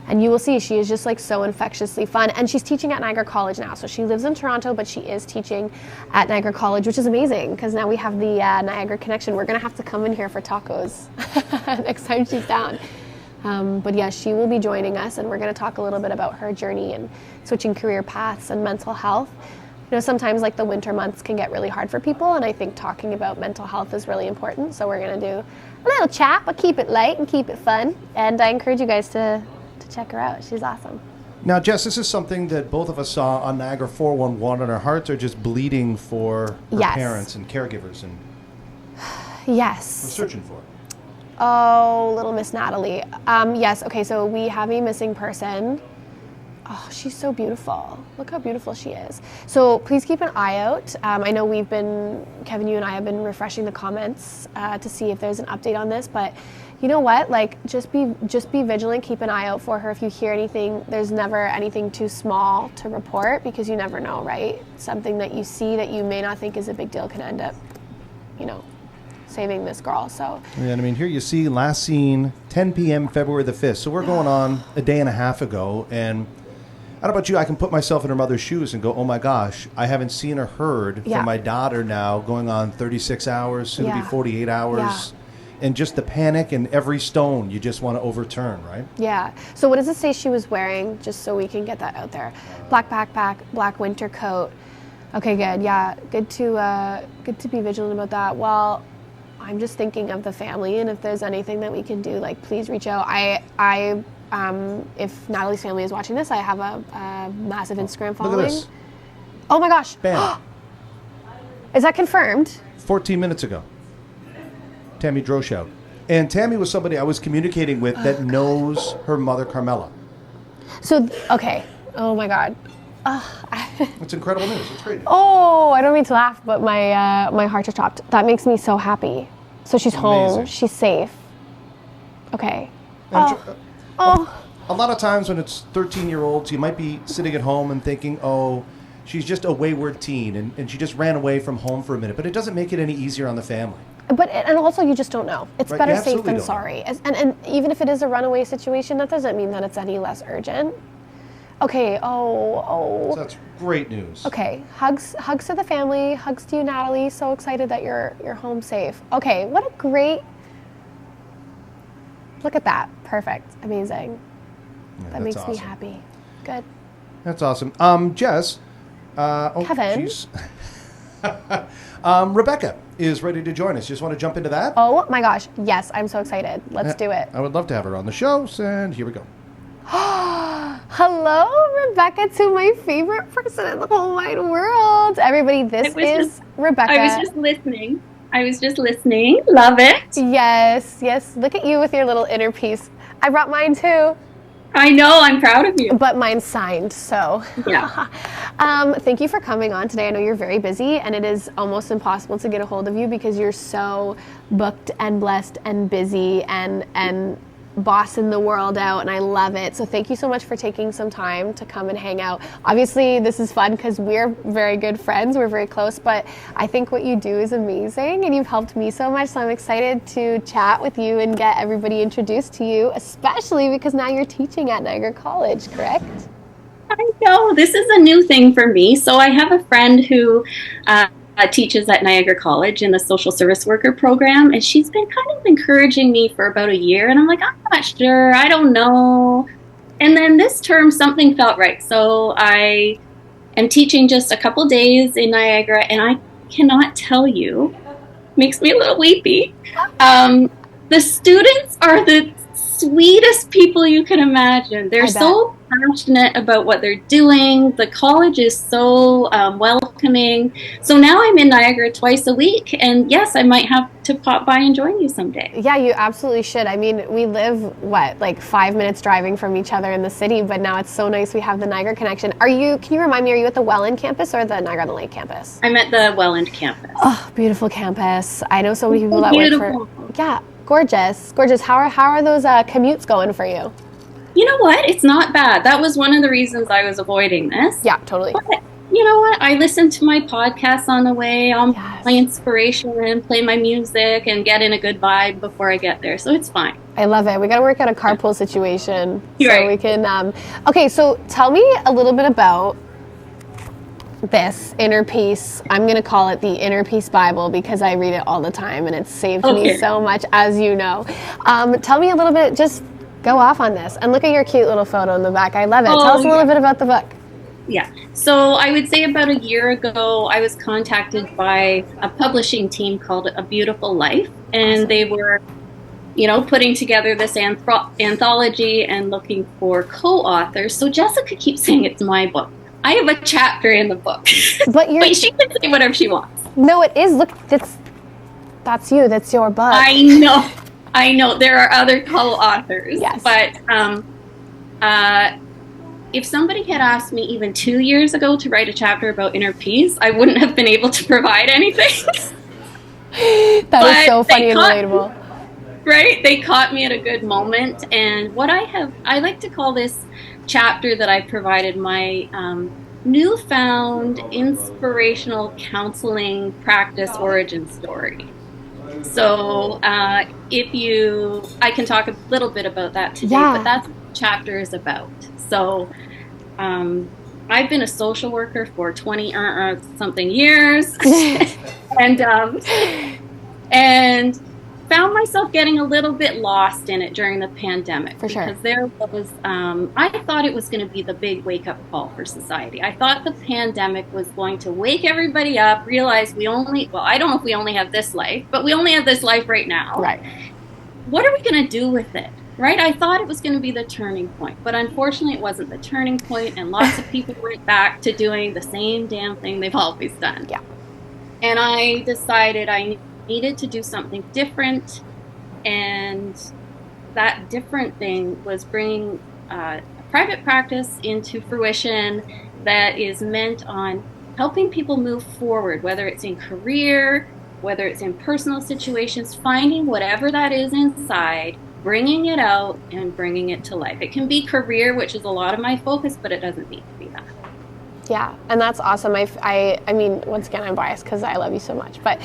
And you will see she is just like so infectiously fun. And she's teaching at Niagara College now. So she lives in Toronto, but she is teaching at Niagara College, which is amazing because now we have the Niagara connection. We're going to have to come in here for tacos next time she's down. But yeah, she will be joining us, and we're going to talk a little bit about her journey and switching career paths and mental health. You know, sometimes like the winter months can get really hard for people, and I think talking about mental health is really important. So we're going to do a little chat, but keep it light and keep it fun. And I encourage you guys to check her out. She's awesome. Now, Jess, this is something that both of us saw on Niagara 411, and our hearts are just bleeding for her parents and caregivers, and yes, we're searching for it. Oh, little Miss Natalie. Yes, okay, so we have a missing person. Oh, she's so beautiful. Look how beautiful she is. So please keep an eye out. I know Kevin, you and I have been refreshing the comments to see if there's an update on this, but you know what? Like, just be vigilant. Keep an eye out for her. If you hear anything, there's never anything too small to report because you never know, right? Something that you see that you may not think is a big deal can end up, saving this girl. So. Yeah, I mean, here you see last seen 10 p.m. February the 5th. So we're going on a day and a half ago, and I don't know about you, I can put myself in her mother's shoes and go, oh my gosh, I haven't seen or heard from my daughter now going on 36 hours, soon to be 48 hours. Yeah. And just the panic and every stone you just want to overturn, right? Yeah. So what does it say she was wearing, just so we can get that out there? Black backpack, black winter coat. Okay, good. Yeah, good to be vigilant about that. Well, I'm just thinking of the family, and if there's anything that we can do, like, please reach out. If Natalie's family is watching this, I have a massive Instagram following. Look at this. Oh my gosh. Bam. Is that confirmed? 14 minutes ago. Tammy Droshout. And Tammy was somebody I was communicating with that knows her mother, Carmela. So, okay. Oh my God. It's incredible news. It's great news. Oh, I don't mean to laugh, but my heart just dropped. That makes me so happy. So she's home. She's safe. Okay. A lot of times when it's 13-year-olds, you might be sitting at home and thinking, oh, she's just a wayward teen, and she just ran away from home for a minute. But it doesn't make it any easier on the family. And also you just don't know. It's better safe than sorry. And even if it is a runaway situation, that doesn't mean that it's any less urgent. Okay. So that's great news. Okay. Hugs to the family. Hugs to you, Natalie. So excited that you're home safe. Okay. What a great. Look at that. Perfect. Amazing. Yeah, that makes me happy. Good. That's awesome. Jess. Kevin. Rebecca is ready to join us. Just want to jump into that? Oh my gosh. Yes, I'm so excited. Let's do it. I would love to have her on the show, and here we go. Hello, Rebecca, to my favorite person in the whole wide world. Everybody, this is Rebecca. I was just listening. Love it. Yes. Look at you with your little inner peace. I brought mine too. I know, I'm proud of you. But mine's signed, so. Yeah. Thank you for coming on today. I know you're very busy, and it is almost impossible to get a hold of you because you're so booked and blessed and busy and bossing the world out, and I love it. So thank you so much for taking some time to come and hang out. Obviously, this is fun because we're very good friends. We're very close, but I think what you do is amazing, and you've helped me so much. So I'm excited to chat with you and get everybody introduced to you, especially because now you're teaching at Niagara College, correct? I know, this is a new thing for me. So I have a friend who teaches at Niagara College in the social service worker program, and she's been kind of encouraging me for about a year, and I'm like, I'm not sure, I don't know. And then this term something felt right, so I am teaching just a couple days in Niagara, and I cannot tell you, makes me a little weepy. The students are the sweetest people you can imagine. They're so passionate about what they're doing. The college is so welcoming. So now I'm in Niagara twice a week, and yes, I might have to pop by and join you someday. Yeah, you absolutely should. I mean, we live, like 5 minutes driving from each other in the city, but now it's so nice we have the Niagara connection. Can you remind me, are you at the Welland campus or the Niagara on the Lake campus? I'm at the Welland campus. Oh, beautiful campus. I know so many people that work for. Yeah, gorgeous. How are those commutes going for you? You know what? It's not bad. That was one of the reasons I was avoiding this. Yeah, totally. But you know what? I listen to my podcasts on the way. I'll my inspiration and play my music and get in a good vibe before I get there. So it's fine. I love it. We got to work out a carpool situation. You're right. We can. Okay, so tell me a little bit about this inner peace. I'm going to call it the Inner Peace Bible because I read it all the time and it's saved me so much, as you know. Tell me a little bit, just go off on this. And look at your cute little photo in the back. I love it. Tell us a little bit about the book. Yeah. So I would say about a year ago, I was contacted by a publishing team called A Beautiful Life. And they were, putting together this anthology and looking for co-authors. So Jessica keeps saying it's my book. I have a chapter in the book. But she can say whatever she wants. No, it is. Look, that's you. That's your book. I know. There are other co-authors. Yes. But if somebody had asked me even 2 years ago to write a chapter about inner peace, I wouldn't have been able to provide anything. That is so funny and relatable. Right? They caught me at a good moment. And I like to call this chapter that I provided my newfound inspirational counseling practice origin story. So I can talk a little bit about that today, but that's what the chapter is about. So I've been a social worker for 20 something years and found myself getting a little bit lost in it during the pandemic. For sure. Because there was, I thought it was going to be the big wake-up call for society. I thought the pandemic was going to wake everybody up, realize I don't know if we only have this life, but we only have this life right now. Right. What are we going to do with it? Right? I thought it was going to be the turning point, but unfortunately it wasn't the turning point, and lots of people went back to doing the same damn thing they've always done. Yeah. And I decided I needed to do something different, and that different thing was bringing a private practice into fruition that is meant on helping people move forward, whether it's in career, whether it's in personal situations, finding whatever that is inside, bringing it out and bringing it to life. It can be career, which is a lot of my focus, but it doesn't need to be that. Yeah, and that's awesome. I mean, once again, I'm biased because I love you so much, but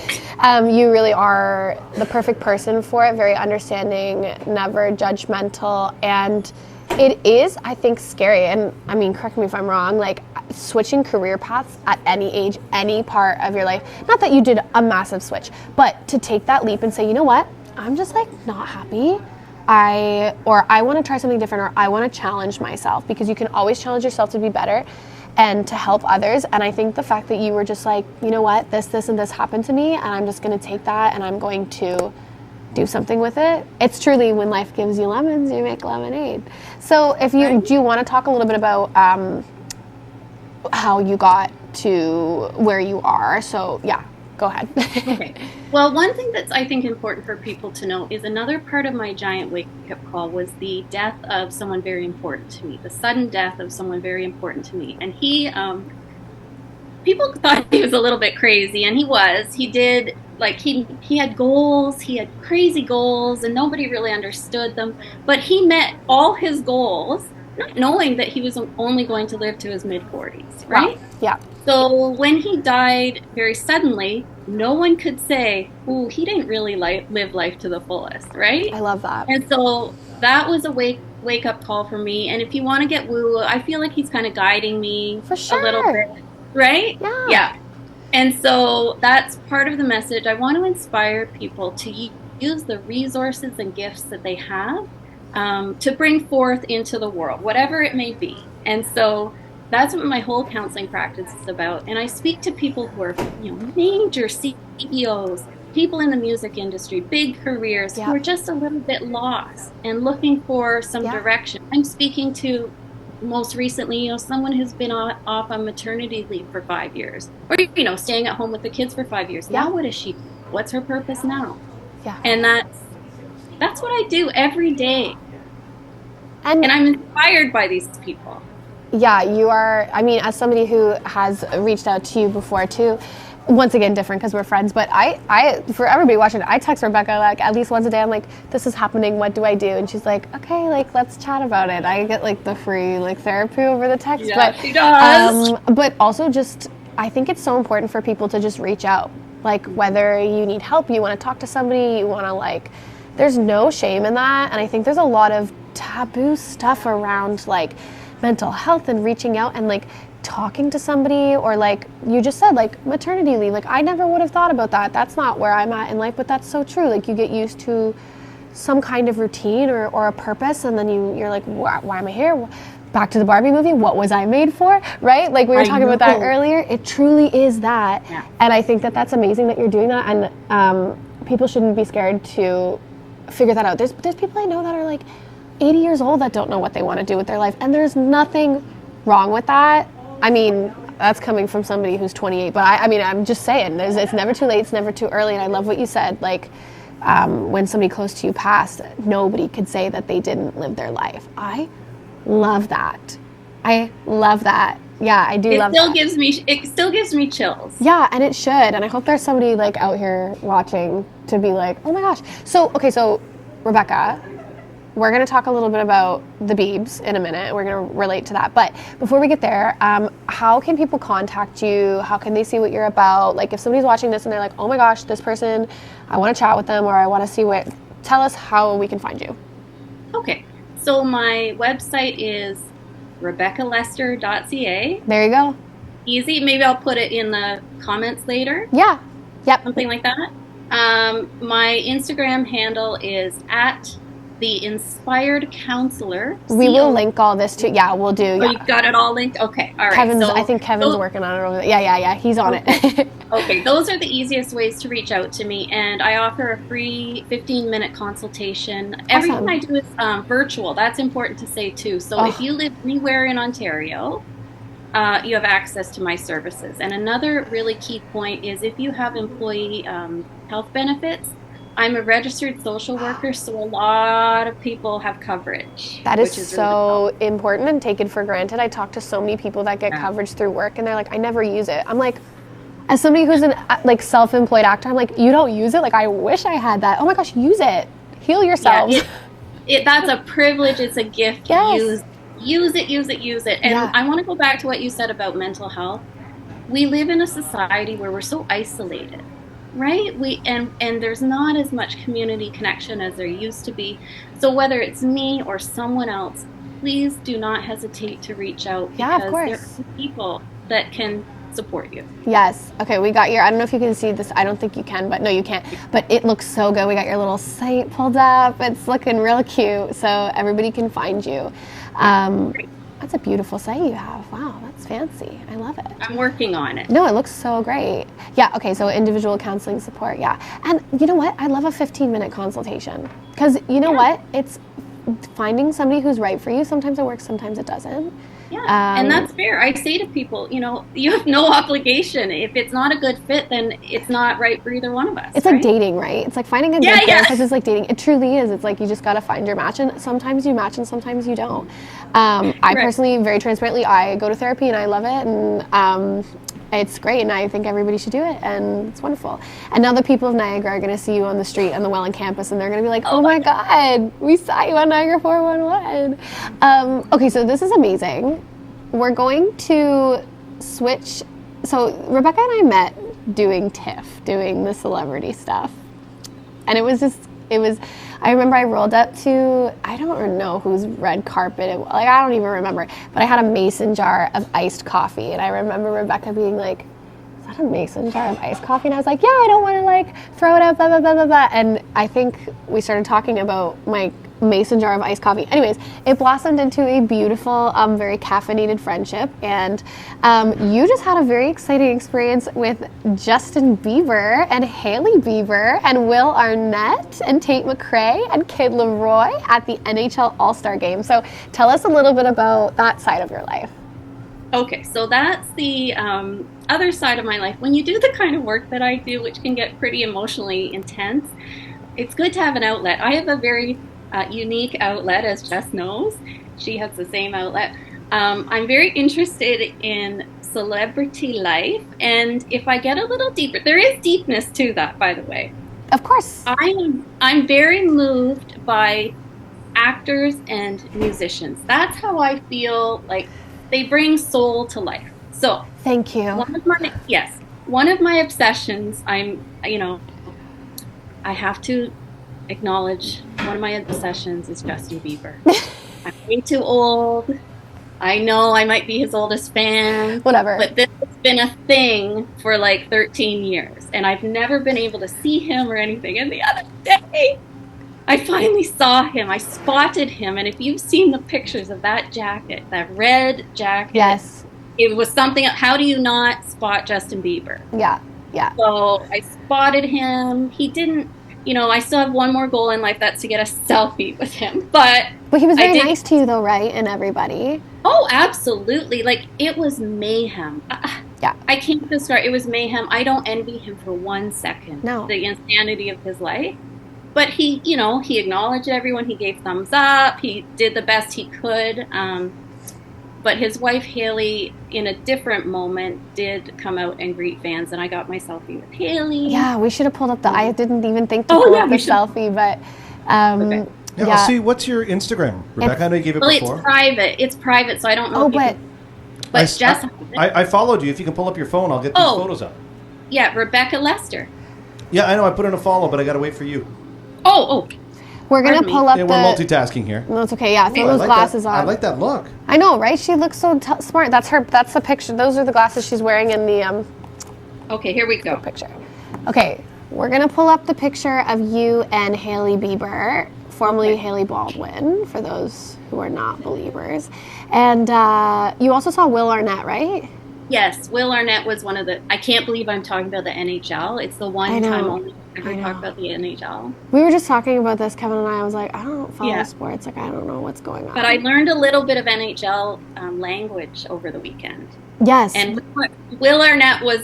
you really are the perfect person for it, very understanding, never judgmental, and it is, I think, scary, and I mean, correct me if I'm wrong, like switching career paths at any age, any part of your life, not that you did a massive switch, but to take that leap and say, you know what, I'm just like not happy, I want to try something different, or I want to challenge myself, because you can always challenge yourself to be better and to help others. And I think the fact that you were just like, you know what, this and this happened to me, and I'm just going to take that and I'm going to do something with it. It's truly, when life gives you lemons, you make lemonade. So do you want to talk a little bit about how you got to where you are? So yeah. go ahead. Okay. Well, one thing that's I think important for people to know is another part of my giant wake-up call was the death of someone very important to me, the sudden death of someone very important to me. And he, people thought he was a little bit crazy, and he was. He did, like, he had goals, he had crazy goals, and nobody really understood them. But he met all his goals, not knowing that he was only going to live to his mid-40s, right? Wow. Yeah. So when he died very suddenly, no one could say, "Ooh, he didn't really live life to the fullest," right? I love that. And so that was a wake up call for me. And if you want to get woo, I feel like he's kind of guiding me For sure. a little bit, right? Yeah. Yeah. And so that's part of the message. I want to inspire people to use the resources and gifts that they have to bring forth into the world, whatever it may be. And so that's what my whole counseling practice is about. And I speak to people who are, major CEOs, people in the music industry, big careers, who are just a little bit lost and looking for some direction. I'm speaking to, most recently, someone who's been off on maternity leave for 5 years, or, staying at home with the kids for 5 years. Now what is she? What's her purpose now? Yeah. And that's what I do every day. And I'm inspired by these people. Yeah, you are, I mean, as somebody who has reached out to you before too, once again, different because we're friends, but I, for everybody watching, I text Rebecca like at least once a day. I'm like, this is happening, what do I do? And she's like, okay, like, let's chat about it. I get like the free like therapy over the text. Yeah, but she does. But also just, I think it's so important for people to just reach out. Like whether you need help, you want to talk to somebody, you want to like, there's no shame in that. And I think there's a lot of taboo stuff around like mental health and reaching out and like talking to somebody, or like you just said, like maternity leave. Like I never would have thought about that. That's not where I'm at in life, but that's so true. Like you get used to some kind of routine or a purpose, and then you're like, why am I here? Back to the Barbie movie, what was I made for, right? Like we were talking about that earlier. It truly is that. Yeah. And I think that that's amazing that you're doing that, and people shouldn't be scared to figure that out. There's people I know that are like 80 years old that don't know what they want to do with their life, and there's nothing wrong with that. I mean, that's coming from somebody who's 28, but I mean, I'm just saying, it's never too late, it's never too early, and I love what you said, like, when somebody close to you passed, nobody could say that they didn't live their life. I love that. I love that. Yeah, I do love that. It still gives me chills. Yeah, and it should, and I hope there's somebody, like, out here watching to be like, oh my gosh. So, okay, so, Rebecca, we're going to talk a little bit about the Beebs in a minute. We're going to relate to that. But before we get there, how can people contact you? How can they see what you're about? Like if somebody's watching this and they're like, oh my gosh, this person, I want to chat with them, or I want to see what, tell us how we can find you. Okay. So my website is RebeccaLester.ca. There you go. Easy. Maybe I'll put it in the comments later. Yeah. Yep. Something like that. My Instagram handle is @The Inspired Counselor. We will link all this too. Yeah, we'll do. Yeah. Oh, you got it all linked? Okay. All right. I think Kevin's working on it over there. Yeah. He's on it. Okay. Those are the easiest ways to reach out to me. And I offer a free 15-minute consultation. Everything I do is virtual. That's important to say too. So if you live anywhere in Ontario, you have access to my services. And another really key point is if you have employee health benefits, I'm a registered social worker, so a lot of people have coverage. That is so really important and taken for granted. I talk to so many people that get coverage through work, and they're like, I never use it. I'm like, as somebody who's an like self-employed actor, I'm like, you don't use it? Like, I wish I had that. Oh my gosh, use it. Heal yourselves. Yeah, that's a privilege. It's a gift. Yes. Use it. And I want to go back to what you said about mental health. We live in a society where we're so isolated. Right? And there's not as much community connection as there used to be. So whether it's me or someone else, please do not hesitate to reach out, because of course. there are people that can support you. Yes. Okay, we got I don't know if you can see this. I don't think you can, but no, you can't. But it looks so good. We got your little site pulled up. It's looking real cute, so everybody can find you. That's a beautiful site you have. Wow, that's fancy. I love it. I'm working on it. No, it looks so great. Yeah, okay, so individual counseling support, yeah. And you know what? I love a 15-minute consultation. Because you know what? It's finding somebody who's right for you. Sometimes it works, sometimes it doesn't. Yeah, and that's fair. I say to people, you have no obligation. If it's not a good fit, then it's not right for either one of us. It's like dating, right? It's like finding a good therapist is like dating. It truly is. It's like you just got to find your match, and sometimes you match and sometimes you don't. I personally, very transparently, I go to therapy and I love it, and it's great, and I think everybody should do it, and it's wonderful. And now the people of Niagara are going to see you on the street on the Welland campus, and they're going to be like, oh my God, we saw you on Niagara 411. Okay, so this is amazing. We're going to switch. So Rebecca and I met doing TIFF, doing the celebrity stuff. And I remember I rolled up to, I don't know whose red carpet it was. Like, I don't even remember. But I had a mason jar of iced coffee. And I remember Rebecca being like, is that a mason jar of iced coffee? And I was like, yeah, I don't want to like throw it out, blah, blah, blah, blah, blah. And I think we started talking about my mason jar of iced coffee. Anyways, it blossomed into a beautiful, very caffeinated friendship. And you just had a very exciting experience with Justin Bieber and Hailey Bieber and Will Arnett and Tate McRae and Kid Leroy at the NHL All-Star Game. So tell us a little bit about that side of your life. Okay, so that's the other side of my life. When you do the kind of work that I do, which can get pretty emotionally intense, it's good to have an outlet. I have a very unique outlet, as Jess knows. She has the same outlet. I'm very interested in celebrity life, and if I get a little deeper, there is deepness to that, by the way. Of course. I'm very moved by actors and musicians. That's how I feel like they bring soul to life. So thank you. One of my obsessions, I have to acknowledge one of my obsessions is Justin Bieber. I'm way too old. I know I might be his oldest fan. Whatever. But this has been a thing for like 13 years, and I've never been able to see him or anything. And the other day, I finally saw him. I spotted him, and if you've seen the pictures of that jacket, that red jacket, yes, it was something. How do you not spot Justin Bieber? Yeah. So I spotted him. He didn't. I still have one more goal in life, that's to get a selfie with him. But he was very nice to you, though, right? And everybody. Oh, absolutely. Like, it was mayhem. Yeah. I can't describe. It was mayhem. I don't envy him for 1 second. No. The insanity of his life. But he acknowledged everyone. He gave thumbs up. He did the best he could. But his wife, Hailey, in a different moment, did come out and greet fans, and I got my selfie with Hailey. Yeah, we should have pulled up I didn't even think to pull up the selfie, but... Okay. Yeah, I'll see. What's your Instagram, Rebecca? I know you gave it before. It's private, so I don't know But Jess... I followed you. If you can pull up your phone, I'll get these photos up. Yeah, Rebecca Lester. Yeah, I know. I put in a follow, but I got to wait for you. Oh. We're going to pull up we're multitasking here. No, it's okay. Yeah, throw those glasses on. I like that look. I know, right? She looks so smart. That's the picture. Those are the glasses she's wearing in the... Okay, here we go. Picture. Okay, we're going to pull up the picture of you and Hailey Bieber, formerly Hailey Baldwin, for those who are not believers. And you also saw Will Arnett, right? Yes, Will Arnett was one of the... I can't believe I'm talking about the NHL. It's the one time only I ever talk about the NHL. We were just talking about this, Kevin and I. was like, I don't follow sports. Like, I don't know what's going on. But I learned a little bit of NHL language over the weekend. Yes. And Will Arnett was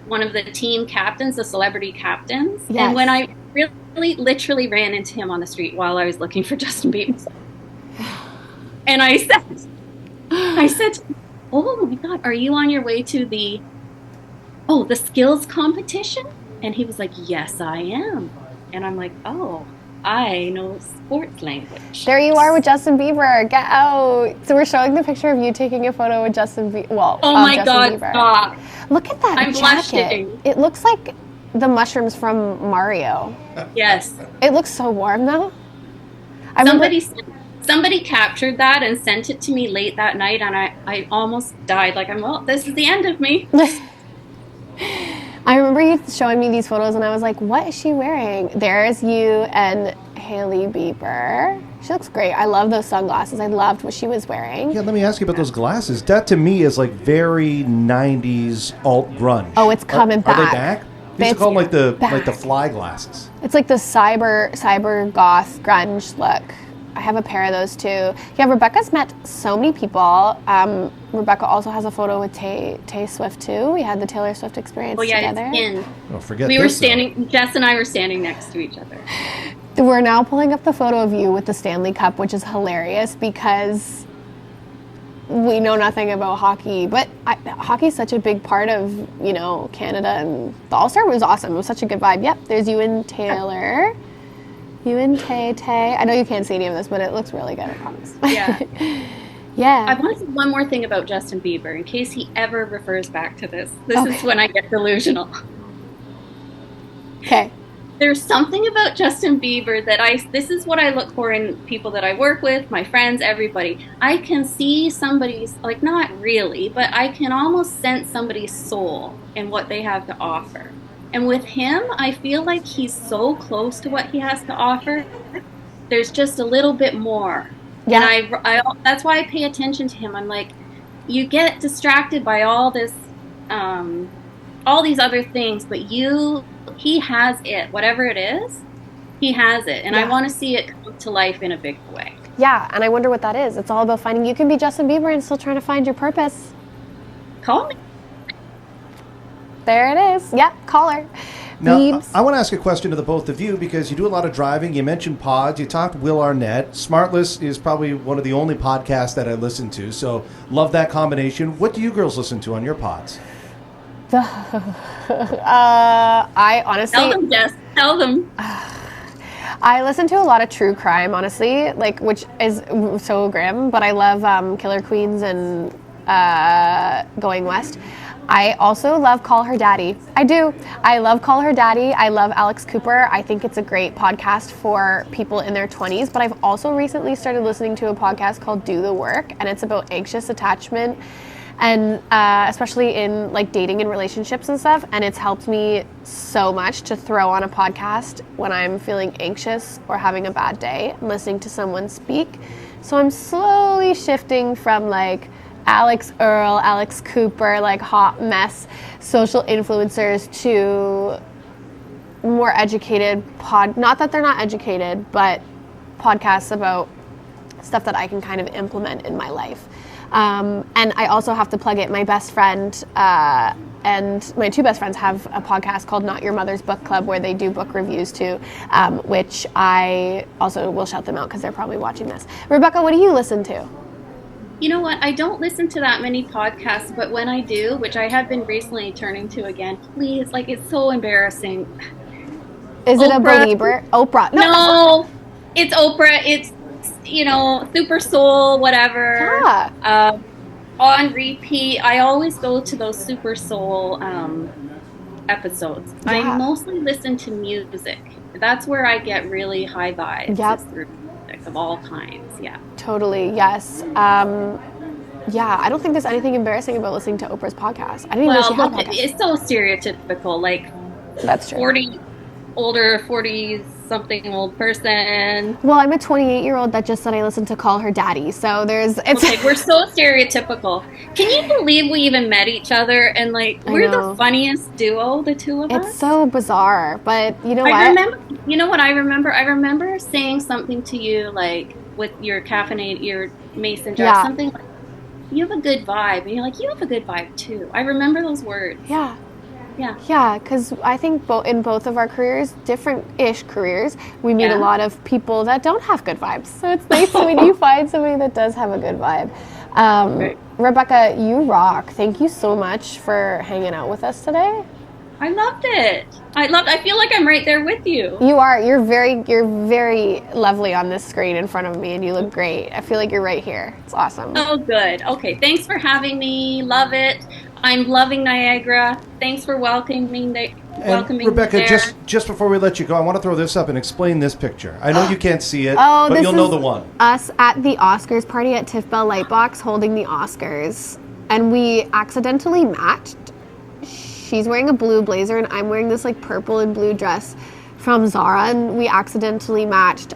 one of the team captains, the celebrity captains. Yes. And when I really, literally ran into him on the street while I was looking for Justin Bieber. And I said, oh my God, are you on your way to the skills competition? And he was like, yes, I am. And I'm like, oh, I know sports language. There you are with Justin Bieber. Get out. So we're showing the picture of you taking a photo with Justin Bieber. Well, oh my Justin God, Bieber. stop. Look at that I'm jacket. blushing. It looks like the mushrooms from Mario. Yes. It looks so warm, though. Somebody captured that and sent it to me late that night, and I almost died. Like, this is the end of me. I remember you showing me these photos, and I was like, what is she wearing? There's you and Hailey Bieber. She looks great. I love those sunglasses. I loved what she was wearing. Yeah, let me ask you about those glasses. That, to me, is like very 90s alt grunge. Oh, it's coming back. Are they back? These are called like the fly glasses. It's like the cyber goth grunge look. I have a pair of those too. Yeah, Rebecca's met so many people. Rebecca also has a photo with Tay Swift too. We had the Taylor Swift experience together. Oh, forget we were this, standing, Jess and I were standing next to each other. We're now pulling up the photo of you with the Stanley Cup, which is hilarious because we know nothing about hockey, but hockey is such a big part of, you know, Canada, and the All-Star was awesome. It was such a good vibe. Yep, there's you and Taylor. You and Tay. I know you can't see any of this, but it looks really good, I promise. Yeah. Yeah. I want to say one more thing about Justin Bieber, in case he ever refers back to this. This is when I get delusional. Okay. There's something about Justin Bieber that this is what I look for in people that I work with, my friends, everybody. I can see somebody's, like, not really, but I can almost sense somebody's soul in what they have to offer. And with him, I feel like he's so close to what he has to offer. There's just a little bit more. Yeah. And I that's why I pay attention to him. I'm like, you get distracted by all this, all these other things, but he has it. Whatever it is, he has it. And I want to see it come to life in a big way. Yeah, and I wonder what that is. It's all about finding, you can be Justin Bieber and still trying to find your purpose. Call me. There it is. Yep, call her. Now, I want to ask a question to the both of you because you do a lot of driving. You mentioned pods. You talked Will Arnett. Smartless is probably one of the only podcasts that I listen to. So love that combination. What do you girls listen to on your pods? I honestly... Tell them, Jess. Tell them. I listen to a lot of true crime, honestly, like, which is so grim, but I love Killer Queens and Going West. I also love Call Her Daddy. I do. I love Call Her Daddy. I love Alex Cooper. I think it's a great podcast for people in their 20s, but I've also recently started listening to a podcast called Do the Work, and it's about anxious attachment, and especially in, like, dating and relationships and stuff, and it's helped me so much to throw on a podcast when I'm feeling anxious or having a bad day and listening to someone speak. So I'm slowly shifting from, like, Alex Earl, Alex Cooper, like hot mess social influencers to more educated not that they're not educated, but podcasts about stuff that I can kind of implement in my life. And I also have to plug it. My best friend and my two best friends have a podcast called Not Your Mother's Book Club where they do book reviews too, which I also will shout them out because they're probably watching this. Rebecca, what do you listen to? You know what? I don't listen to that many podcasts, but when I do, which I have been recently turning to again, please, like, it's so embarrassing. Is it a believer? Oprah. No, it's Oprah. It's, you know, Super Soul, whatever. Yeah. On repeat. I always go to those Super Soul episodes. Yeah. I mostly listen to music. That's where I get really high vibes. Yep. Through music of all kinds. Yeah. Totally, yes. Yeah, I don't think there's anything embarrassing about listening to Oprah's podcast. I didn't even know she had a podcast. It's so stereotypical, like, that's true. 40-something old person. Well, I'm a 28-year-old that just said I listened to Call Her Daddy, so okay, we're so stereotypical. Can you believe we even met each other and, like, we're the funniest duo, the two of us? It's so bizarre, but you know what? You know what I remember? I remember saying something to you, like, with your caffeinated, your mason jar, something like, you have a good vibe. And you're like, you have a good vibe too. I remember those words. Yeah. Yeah. Yeah, because I think in both of our careers, different-ish careers, we meet a lot of people that don't have good vibes. So it's nice when you find somebody that does have a good vibe. Right. Rebecca, you rock. Thank you so much for hanging out with us today. I loved it. I feel like I'm right there with you. You are. You're very lovely on this screen in front of me, and you look great. I feel like you're right here. It's awesome. Oh, good. Okay, thanks for having me. Love it. I'm loving Niagara. Thanks for welcoming me. Rebecca, there. just before we let you go, I want to throw this up and explain this picture. I know you can't see it, but you'll know the one. Us at the Oscars party at Tiff Bell Lightbox holding the Oscars, and we accidentally matched. She's wearing a blue blazer and I'm wearing this, like, purple and blue dress from Zara, and we accidentally matched.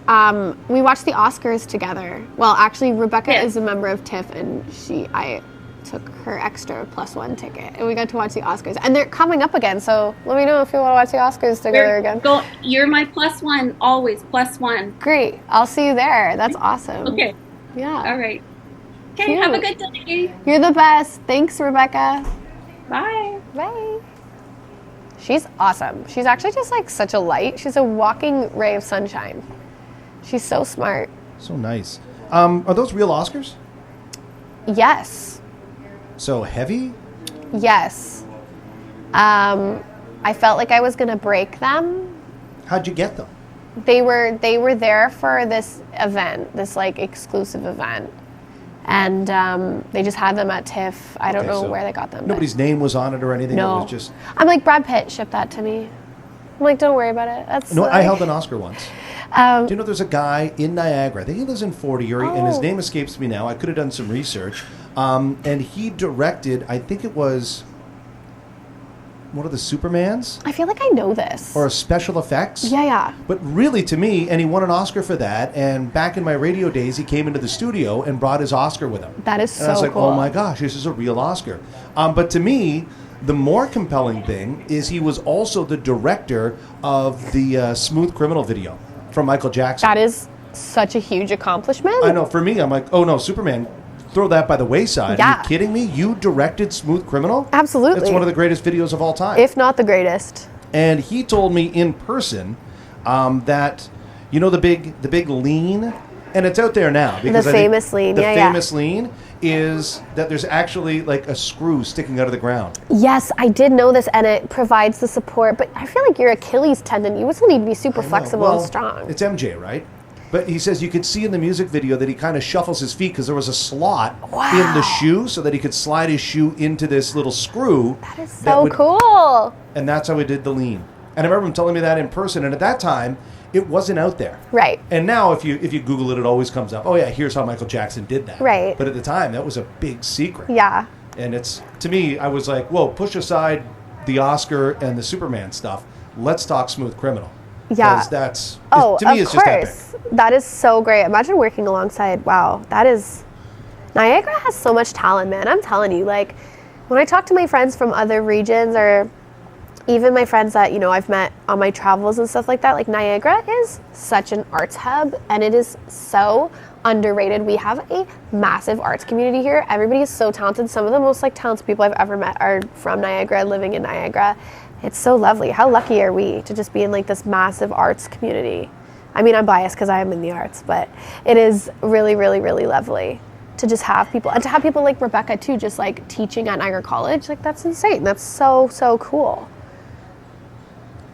We watched the Oscars together. Well, actually, Rebecca is a member of TIFF, and took her extra +1 ticket, and we got to watch the Oscars. And they're coming up again, so let me know if you want to watch the Oscars together again. You're my +1, always +1. Great. I'll see you there. That's awesome. Okay. Yeah. All right. Okay, Cute. have a good day. You're the best. Thanks, Rebecca. Bye. Bye. She's awesome. She's actually just like such a light. She's a walking ray of sunshine. She's so smart. So nice. Are those real Oscars? Yes. So heavy? Yes. I felt like I was gonna break them. How'd you get them? They were there for this event, this like exclusive event. And they just had them at TIFF. I don't know so where they got them. Nobody's name was on it or anything? No. It was just... I'm like, Brad Pitt shipped that to me. I'm like, don't worry about it. That's No, like... I held an Oscar once. Do you know there's a guy in Niagara, I think he lives in Fort Erie, and his name escapes me now. I could have done some research. And he directed, I think it was one of the Supermans? I feel like I know this. Or special effects? Yeah. But really, to me, and he won an Oscar for that, and back in my radio days, he came into the studio and brought his Oscar with him. That is so cool. And I was like, oh my gosh, this is a real Oscar. But to me, the more compelling thing is he was also the director of the Smooth Criminal video from Michael Jackson. That is such a huge accomplishment. I know. For me, I'm like, oh no, Superman, throw that by the wayside. Yeah. Are you kidding me? You directed Smooth Criminal? Absolutely. It's one of the greatest videos of all time. If not the greatest. And he told me in person that, you know, the big lean, and it's out there now. Because The famous lean, The yeah. famous lean is that there's actually like a screw sticking out of the ground. Yes, I did know this, and it provides the support. But I feel like your Achilles tendon, you also need to be super flexible and strong. It's MJ, right? But he says you could see in the music video that he kind of shuffles his feet because there was a slot in the shoe so that he could slide his shoe into this little screw. That is so cool. And that's how he did the lean. And I remember him telling me that in person. And at that time, it wasn't out there. Right. And now if you Google it, it always comes up. Oh, yeah, here's how Michael Jackson did that. Right. But at the time, that was a big secret. Yeah. And it's, to me, I was like, whoa, push aside the Oscar and the Superman stuff. Let's talk Smooth Criminal. Yeah. Because that's, Oh, to me, it's just epic. That is so great. Imagine working alongside, wow, that is, Niagara has so much talent, man. I'm telling you, like, when I talk to my friends from other regions or even my friends that, you know, I've met on my travels and stuff like that, like Niagara is such an arts hub and it is so underrated. We have a massive arts community here. Everybody is so talented. Some of the most like talented people I've ever met are from Niagara, living in Niagara. It's so lovely. How lucky are we to just be in like this massive arts community? I mean, I'm biased because I am in the arts, but it is really, really, really lovely to just have people, and to have people like Rebecca too, just like teaching at Niagara College. Like that's insane. That's so, so cool.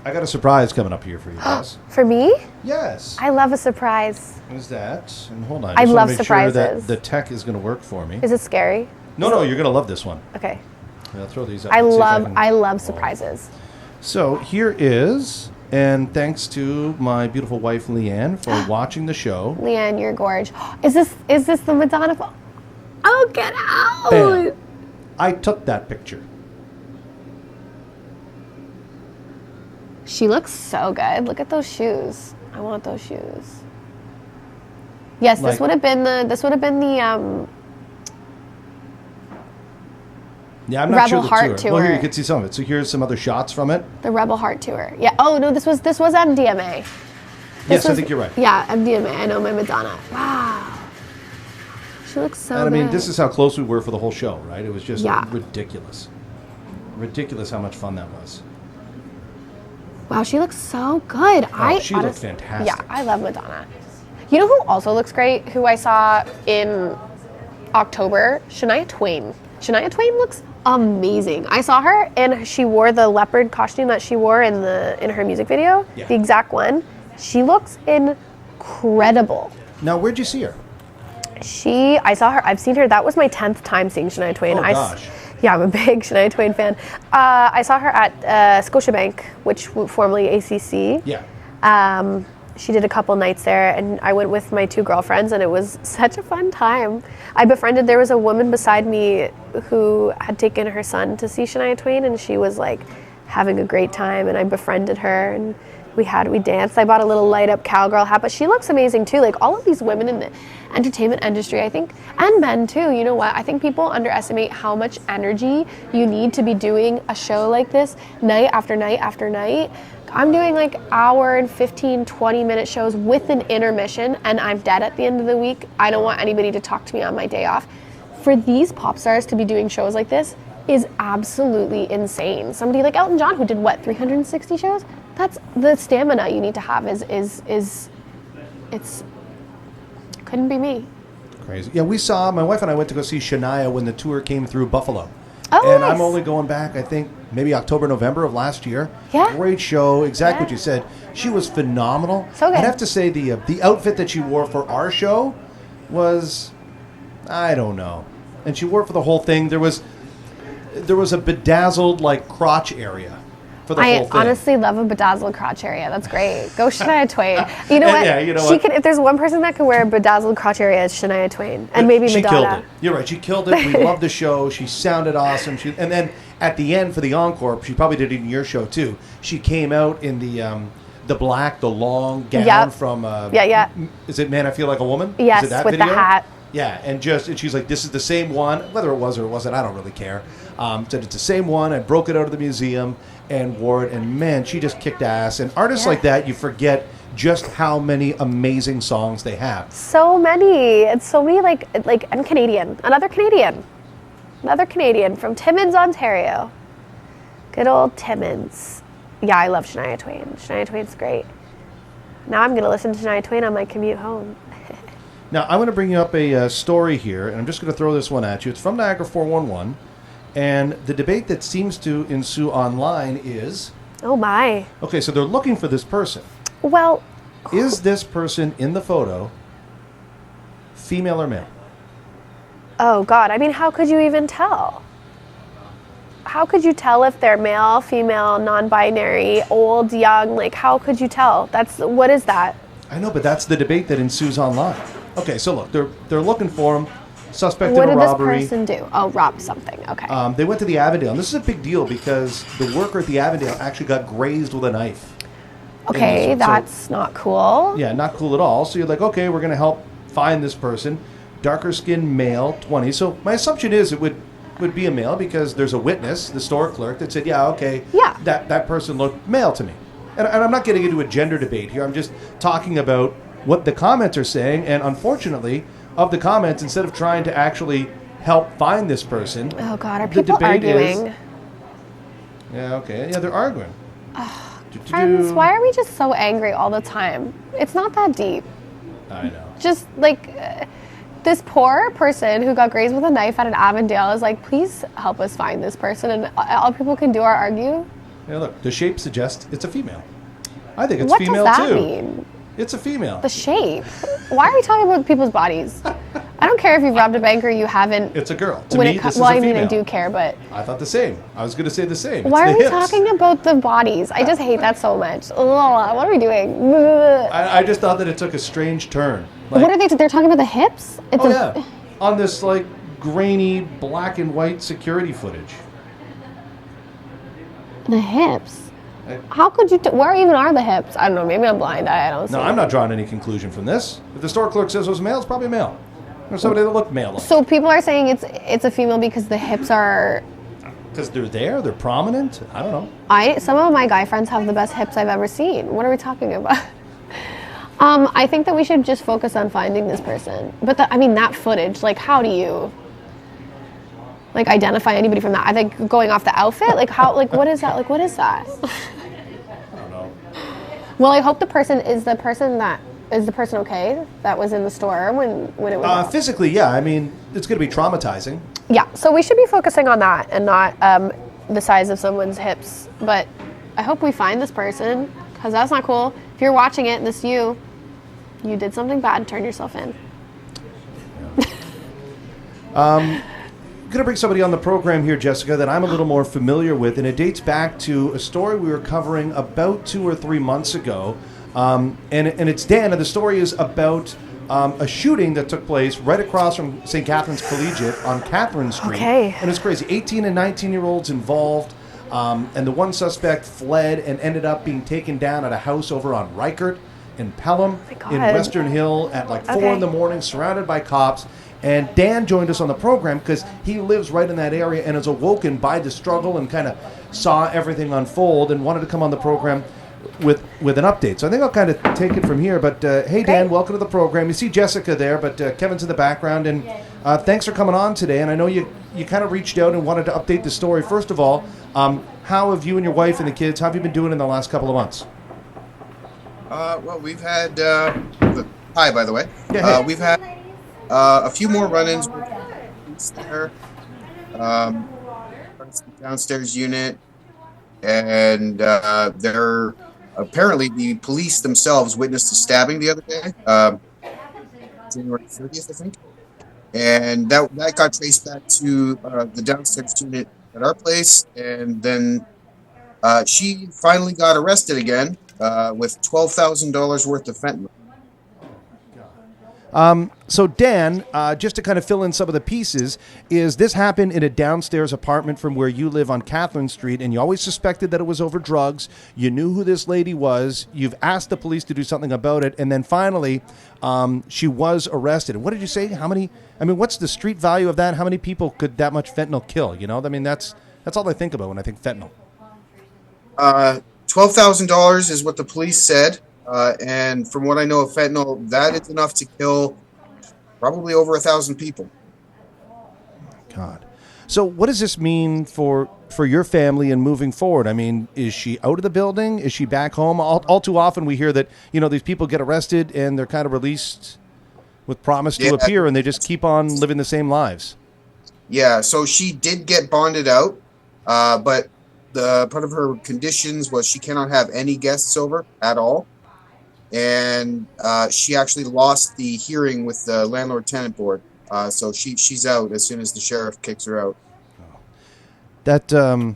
I got a surprise coming up here for you guys. For me? Yes. I love a surprise. What is that? And hold on. I just wanna love make surprises. Sure that the tech is going to work for me. Is it scary? No, you're going to love this one. Okay. I'll throw these up. I and see if can- love surprises. So here is, and thanks to my beautiful wife Leanne for watching the show. Leanne, you're gorge. Is this the Madonna? Oh, get out! Bam. I took that picture. She looks so good. Look at those shoes. I want those shoes. Yes, this would have been the Yeah, I'm not Rebel sure the Heart tour. Well, here tour. you can see some of it. So here's some other shots from it. The Rebel Heart tour. Yeah. Oh no, this was MDMA. Yes, I think you're right. Yeah, MDMA. I know my Madonna. Wow. She looks so And I mean, good. this is how close we were for the whole show, right? It was just Yeah. ridiculous. Ridiculous how much fun that was. Wow, she looks so good. She looked fantastic. Yeah, I love Madonna. You know who also looks great? Who I saw in October? Shania Twain. Shania Twain looks amazing. I saw her and she wore the leopard costume that she wore in her music video. Yeah. The exact one. She looks incredible. Now, where'd you see her? I saw her. I've seen her. That was my 10th time seeing Shania Twain. Oh, gosh. Yeah, I'm a big Shania Twain fan. I saw her at Scotiabank, which formerly ACC. Yeah. She did a couple nights there, and I went with my two girlfriends, and it was such a fun time. There was a woman beside me who had taken her son to see Shania Twain, and she was like having a great time, and I befriended her, and We danced. I bought a little light up cowgirl hat, but she looks amazing too. Like all of these women in the entertainment industry, I think, and men too. You know what? I think people underestimate how much energy you need to be doing a show like this night after night after night. I'm doing like hour and 15, 20-minute shows with an intermission, and I'm dead at the end of the week. I don't want anybody to talk to me on my day off. For these pop stars to be doing shows like this is absolutely insane. Somebody like Elton John, who did what, 360 shows? That's the stamina you need to have. It's couldn't be me. Crazy. Yeah, my wife and I went to go see Shania when the tour came through Buffalo. Oh, and nice. I'm only going back, I think, maybe October, November of last year. Yeah. Great show. Exactly what Yeah. you said. She was phenomenal. So good. I'd have to say the outfit that she wore for our show was, I don't know. And she wore it for the whole thing. There was a bedazzled like crotch area for the whole thing. I honestly love a bedazzled crotch area. That's great. Go Shania Twain. You know what? Yeah, you know she what? Could, if there's one person that could wear a bedazzled crotch area, it's Shania Twain, and maybe she Madonna. killed it. You're right. She killed it. We loved the show. She sounded awesome. And then at the end for the encore, she probably did it in your show too. She came out in the black, the long gown Yep. from. Yeah. Is it Man I Feel Like a Woman? Yes, Is it that with video? the hat. Yeah, and she's like, this is the same one, whether it was or it wasn't, I don't really care. Said it's the same one. I broke it out of the museum and wore it, and man, she just kicked ass. And artists like that, you forget just how many amazing songs they have. So many. It's so many. Like I'm Canadian. Another Canadian from Timmins, Ontario. Good old Timmins. Yeah, I love Shania Twain. Shania Twain's great. Now I'm gonna listen to Shania Twain on my commute home. Now, I'm going to bring you up a story here, and I'm just going to throw this one at you. It's from Niagara 411, and the debate that seems to ensue online is... Oh my. Okay, so they're looking for this person. Well, Is this person in the photo female or male? oh God. I mean, how could you even tell? How could you tell if they're male, female, non-binary, old, young? Like, how could you tell? What is that? I know, but that's the debate that ensues online. Okay, so look, they're looking for him. Suspect What in a did this robbery. person do? Oh, rob something. Okay. They went to the Avondale. And this is a big deal because the worker at the Avondale actually got grazed with a knife. Okay, And so- that's not cool. Yeah, not cool at all. So you're like, okay, we're going to help find this person. Darker skinned male, 20. So my assumption is it would be a male because there's a witness, the store clerk, that said, yeah, okay, Yeah. that person looked male to me. And I'm not getting into a gender debate here. I'm just talking about what the comments are saying. And unfortunately, of the comments, instead of trying to actually help find this person, Oh God, are the people debate arguing? is... Yeah, okay. Yeah, they're arguing. Friends, why are we just so angry all the time? It's not that deep. I know. Just like this poor person who got grazed with a knife at an Avondale is like, please help us find this person, and all people can do are argue. Yeah, look, the shape suggests it's a female. I think it's What female does that too. mean? It's a female. The shape. Why are we talking about people's bodies? I don't care if you've robbed a bank or you haven't. It's a girl. To When me, it this is well, a I mean, female. I do care, but I thought the same. I was going to say the same. why It's are the we hips. talking about the bodies? I just hate that so much. Ugh, what are we doing? Ugh. I just thought that it took a strange turn. Like, What are they? They're talking about the hips. It's oh yeah, on this like grainy black and white security footage. The hips. I- How could you? Where even are the hips? I don't know. Maybe I'm blind. I don't see. No, I'm not drawing any conclusion from this. If the store clerk says it was male, it's probably a male. Or somebody that looked male. So people are saying it's a female because the hips are. Because they're there, they're prominent. I don't know. Some of my guy friends have the best hips I've ever seen. What are we talking about? I think that we should just focus on finding this person. But that footage, like, how do you like identify anybody from that? I think going off the outfit, like how, like what is that? Like what is that? I don't know. Well, I hope the person okay that was in the store when it was. Physically, yeah. I mean, it's going to be traumatizing. Yeah, so we should be focusing on that and not the size of someone's hips. But I hope we find this person because that's not cool. If you're watching it and this you did something bad, turn yourself in. I'm going to bring somebody on the program here, Jessica, that I'm a little more familiar with, and it dates back to a story we were covering about 2 or 3 months ago. And it's Dan, and the story is about a shooting that took place right across from St. Catherine's Collegiate on Catherine Street. Okay. And it's crazy. 18 and 19-year-olds involved. And the one suspect fled and ended up being taken down at a house over on Reichert in Pelham in Western Hill at like 4 in the morning, surrounded by cops. And Dan joined us on the program because he lives right in that area and is awoken by the struggle and kind of saw everything unfold and wanted to come on the program with an update. So I think I'll kind of take it from here. But hey, Dan, welcome to the program. You see Jessica there, but Kevin's in the background. And thanks for coming on today. And I know you kind of reached out and wanted to update the story. First of all, how have you and your wife and the kids, how have you been doing in the last couple of months? Well, we've had... hi, by the way. Yeah, hey. We've had a few more run-ins with there. Downstairs unit. And they're... Apparently, the police themselves witnessed a stabbing the other day, January 30th, I think. And that got traced back to the downstairs unit at our place. And then she finally got arrested again with $12,000 worth of fentanyl. So Dan, just to kind of fill in some of the pieces, is this happened in a downstairs apartment from where you live on Catherine Street, and you always suspected that it was over drugs. You knew who this lady was. You've asked the police to do something about it, and then finally, she was arrested. And what did you say? How many? I mean, what's the street value of that? How many people could that much fentanyl kill? You know, I mean, that's all I think about when I think fentanyl. $12,000 is what the police said. And from what I know of fentanyl, that is enough to kill probably over 1,000 people. God. So what does this mean for your family and moving forward? I mean, is she out of the building? Is she back home? All too often we hear that, you know, these people get arrested and they're kind of released with promise to appear, and they just keep on living the same lives. Yeah, so she did get bonded out, but the part of her conditions was she cannot have any guests over at all. And she actually lost the hearing with the landlord-tenant board. So she's out as soon as the sheriff kicks her out. That's got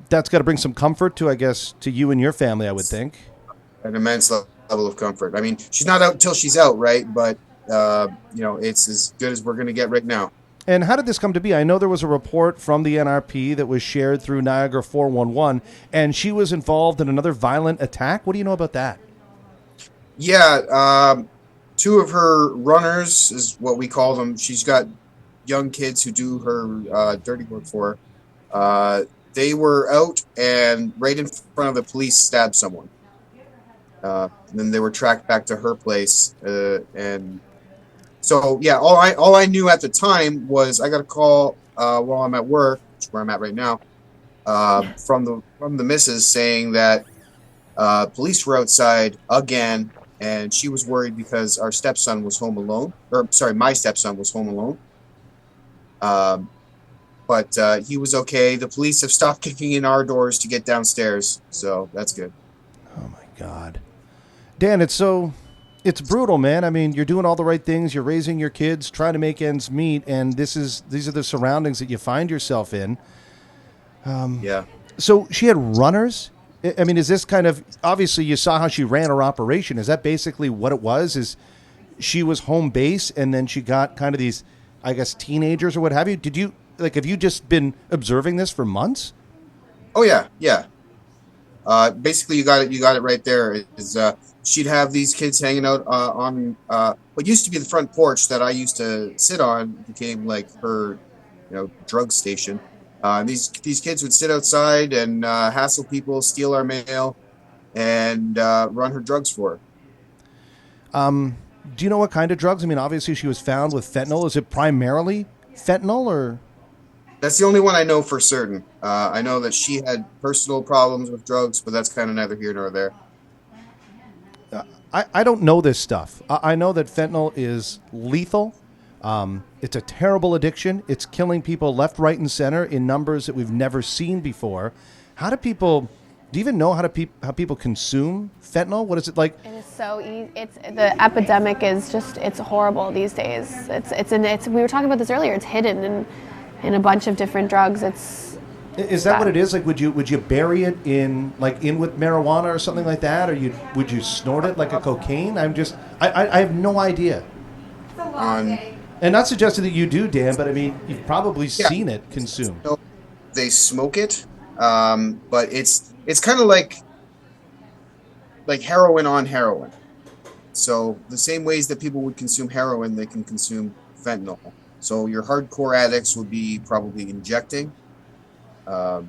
to bring some comfort to, I guess, to you and your family, I would think. An immense level of comfort. I mean, she's not out until she's out, right? But, you know, it's as good as we're going to get right now. And how did this come to be? I know there was a report from the NRP that was shared through Niagara 411, and she was involved in another violent attack. What do you know about that? Yeah, two of her runners is what we call them. She's got young kids who do her dirty work for her. They were out and right in front of the police stabbed someone. And then they were tracked back to her place. And so, yeah, all I knew at the time was I got a call while I'm at work, which is where I'm at right now, from the missus saying that police were outside again. And she was worried because our stepson was home alone. Or, sorry, my stepson was home alone. But he was okay. The police have stopped kicking in our doors to get downstairs. So that's good. Oh, my God. Dan, it's brutal, man. I mean, you're doing all the right things. You're raising your kids, trying to make ends meet. And these are the surroundings that you find yourself in. Yeah. So she had runners? I mean, is this kind of, obviously you saw how she ran her operation. Is that basically what it was? Is she was home base and then she got kind of these, I guess, teenagers or what have you? Have you just been observing this for months? Oh, yeah. Yeah. Basically you got it right there. She'd have these kids hanging out on what used to be the front porch that I used to sit on became like her, drug station. These kids would sit outside and hassle people, steal our mail, and run her drugs for her. Do you know what kind of drugs? I mean, obviously she was found with fentanyl. Is it primarily fentanyl or? That's the only one I know for certain. I know that she had personal problems with drugs, but that's kind of neither here nor there. I don't know this stuff. I know that fentanyl is lethal. It's a terrible addiction. It's killing people left, right, and center in numbers that we've never seen before. Do you even know how people consume fentanyl? What is it like? It is so easy. The epidemic is just, it's horrible these days. We were talking about this earlier. It's hidden in a bunch of different drugs. Is that what it is? Like, would you bury it in with marijuana or something like that, or would you snort it like a cocaine? I have no idea. It's a long day. And not suggesting that you do, Dan, but I mean, you've probably seen it consumed. They smoke it, but it's kind of like heroin on heroin. So the same ways that people would consume heroin, they can consume fentanyl. So your hardcore addicts would be probably injecting, and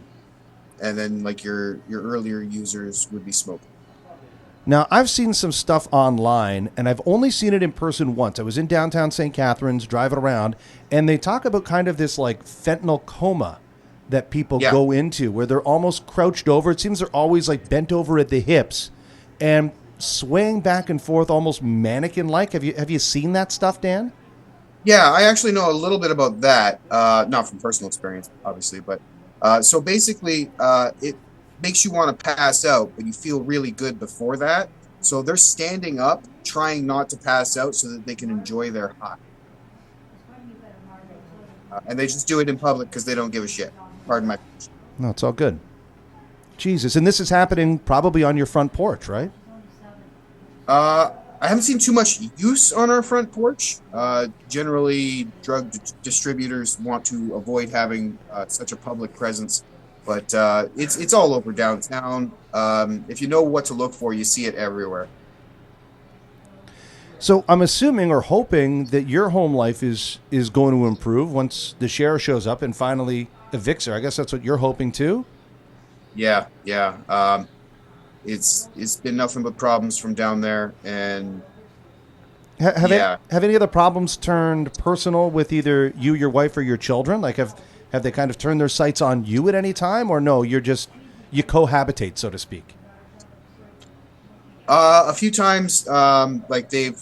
then like your earlier users would be smoking. Now, I've seen some stuff online, and I've only seen it in person once. I was in downtown St. Catharines driving around, and they talk about kind of this like fentanyl coma that people go into, where they're almost crouched over. It seems they're always like bent over at the hips and swaying back and forth, almost mannequin-like. Have you seen that stuff, Dan? Yeah, I actually know a little bit about that. Not from personal experience, obviously, but so basically, it makes you want to pass out, but you feel really good before that. So they're standing up, trying not to pass out so that they can enjoy their high. And they just do it in public because they don't give a shit. Pardon my French. No, it's all good. Jesus. And this is happening probably on your front porch, right? I haven't seen too much use on our front porch. Generally, drug distributors want to avoid having such a public presence. But it's all over downtown. If you know what to look for, you see it everywhere. So I'm assuming or hoping that your home life is going to improve once the sheriff shows up and finally evicts her. I guess that's what you're hoping too? Yeah. It's been nothing but problems from down there. And have any of the problems turned personal with either you, your wife, or your children? Like have they kind of turned their sights on you at any time, or no, you cohabitate, so to speak? A few times, like they've,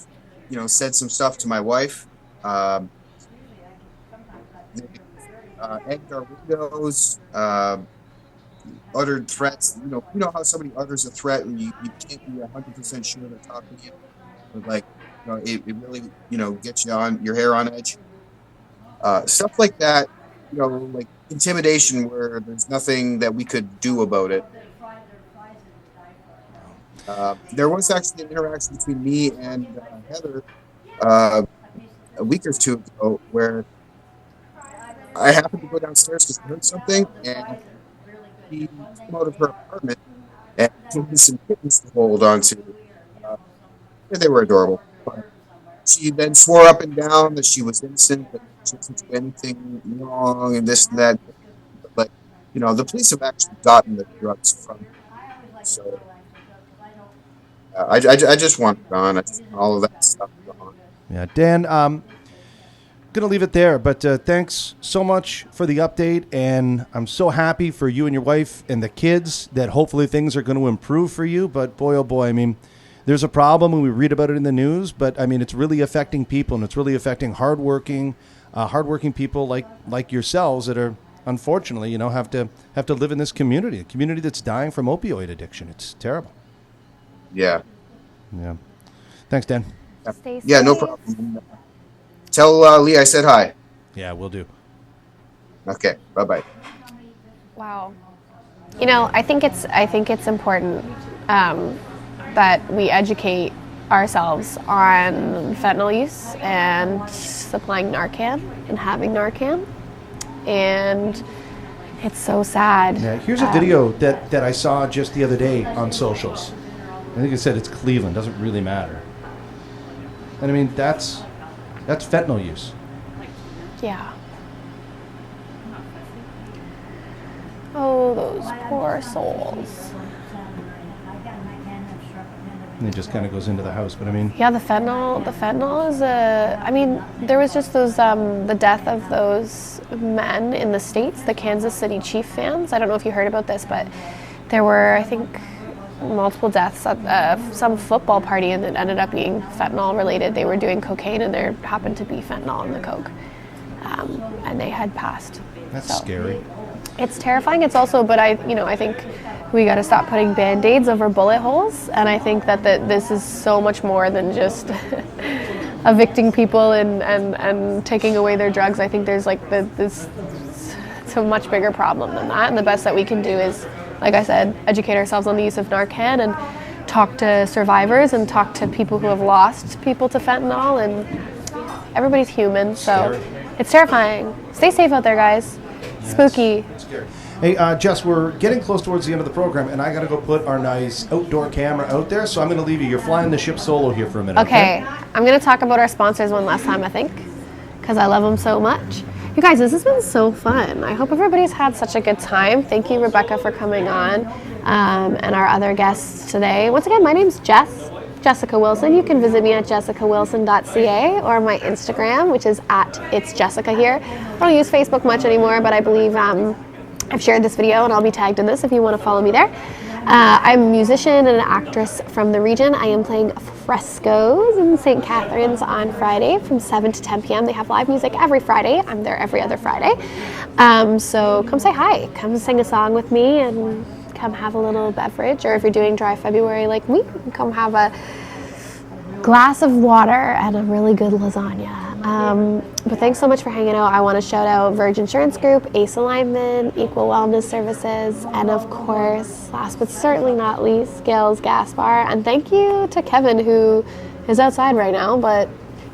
said some stuff to my wife. They egged our windows, uttered threats. You know how somebody utters a threat and you can't be 100% sure they're talking to you. But like, it really, gets you on your hair on edge. Stuff like that. Like intimidation where there's nothing that we could do about it. There was actually an interaction between me and Heather a week or two ago where I happened to go downstairs because I heard something, and she came out of her apartment and gave me some kittens to hold on to. And they were adorable. But she then swore up and down that she was innocent, that she didn't do anything wrong, and this and that. But, the police have actually gotten the drugs from her. So I just want it gone. I just want all of that stuff gone. Yeah, Dan, going to leave it there, but thanks so much for the update, and I'm so happy for you and your wife and the kids that hopefully things are going to improve for you. But boy, oh boy, I mean, there's a problem when we read about it in the news, but I mean, it's really affecting people, and it's really affecting hardworking people like yourselves that are unfortunately, have to live in this community, a community that's dying from opioid addiction. It's terrible. Yeah. Thanks, Dan. Stay safe. Yeah, no problem. Tell Lee I said hi. Yeah, we'll do. Okay. Bye-bye. Wow. I think it's important that we educate ourselves on fentanyl use and supplying Narcan and having Narcan. And it's so sad. Yeah, here's a video that I saw just the other day on socials. I think it said it's Cleveland. Doesn't really matter. And I mean, that's fentanyl use. Yeah. Oh, those poor souls. And it just kind of goes into the house. But I mean, Yeah, the fentanyl is there was just those, the death of those men in the States, the Kansas City Chief fans. I don't know if you heard about this, but there were, I think, multiple deaths at some football party, and it ended up being fentanyl related. They were doing cocaine, and there happened to be fentanyl in the coke, and they had passed. that's scary. It's terrifying. It's also, but I think we got to stop putting Band-Aids over bullet holes, and I think that this is so much more than just evicting people and taking away their drugs. I think there's it's a much bigger problem than that, and the best that we can do is, like I said, educate ourselves on the use of Narcan and talk to survivors and talk to people who have lost people to fentanyl, and everybody's human, so it's terrifying. Stay safe out there, guys. Spooky. It's scary. Hey, Jess, we're getting close towards the end of the program, and I got to go put our nice outdoor camera out there, so I'm going to leave you. You're flying the ship solo here for a minute. Okay, I'm going to talk about our sponsors one last time, I think, because I love them so much. You guys, this has been so fun. I hope everybody's had such a good time. Thank you, Rebecca, for coming on, and our other guests today. Once again, my name's Jessica Wilson. You can visit me at jessicawilson.ca or my Instagram, which is @itsjessicahere. I don't use Facebook much anymore, but I believe I've shared this video and I'll be tagged in this if you want to follow me there. I'm a musician and an actress from the region. I am playing Frescoes in St. Catharines on Friday from 7 to 10 p.m. They have live music every Friday. I'm there every other Friday. So come say hi. Come sing a song with me and come have a little beverage. Or if you're doing dry February like me, come have a glass of water and a really good lasagna. But thanks so much for hanging out. I want to shout out Verge Insurance Group, Ace Alignment, Equal Wellness Services, and of course, last but certainly not least, Gales Gas Bar. And thank you to Kevin, who is outside right now, but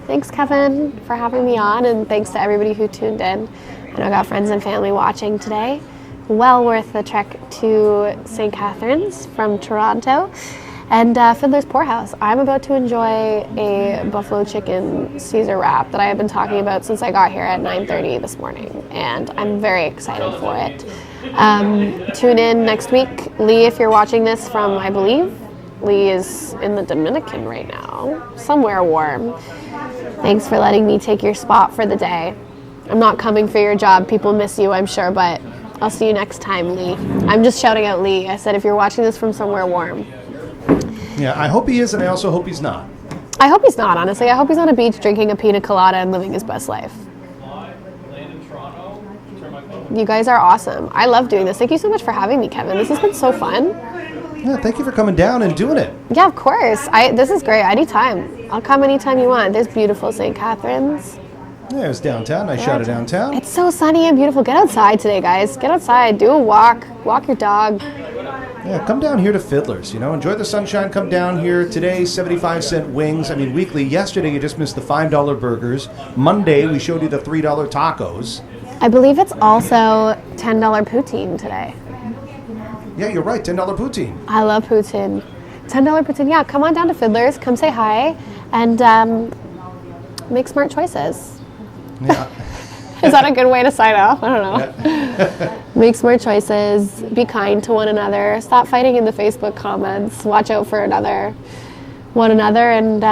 thanks, Kevin, for having me on, and thanks to everybody who tuned in. I know I got friends and family watching today. Well worth the trek to St. Catharines from Toronto. And Fiddler's Poorhouse. I'm about to enjoy a buffalo chicken Caesar wrap that I have been talking about since I got here at 9:30 this morning, and I'm very excited for it. Tune in next week. Lee, if you're watching this from, I believe, Lee is in the Dominican right now, somewhere warm. Thanks for letting me take your spot for the day. I'm not coming for your job. People miss you, I'm sure, but I'll see you next time, Lee. I'm just shouting out Lee. I said if you're watching this from somewhere warm. Yeah, I hope he is, and I also hope he's not. I hope he's not, honestly. I hope he's on a beach drinking a pina colada and living his best life. You guys are awesome. I love doing this. Thank you so much for having me, Kevin. This has been so fun. Yeah, thank you for coming down and doing it. Yeah, of course. This is great. Anytime. I'll come anytime you want. There's beautiful St. Catharines. Yeah, it was downtown. I shot it downtown. It's so sunny and beautiful. Get outside today, guys. Get outside. Do a walk. Walk your dog. Yeah, come down here to Fiddler's, enjoy the sunshine, come down here. Today, 75-cent wings. Weekly. Yesterday, you just missed the $5 burgers. Monday, we showed you the $3 tacos. I believe it's also $10 poutine today. Yeah, you're right, $10 poutine. I love poutine. $10 poutine. Yeah, come on down to Fiddler's. Come say hi and make smart choices. Yeah. Is that a good way to sign off? I don't know. Yeah. Make smart choices. Be kind to one another. Stop fighting in the Facebook comments. Watch out for one another, and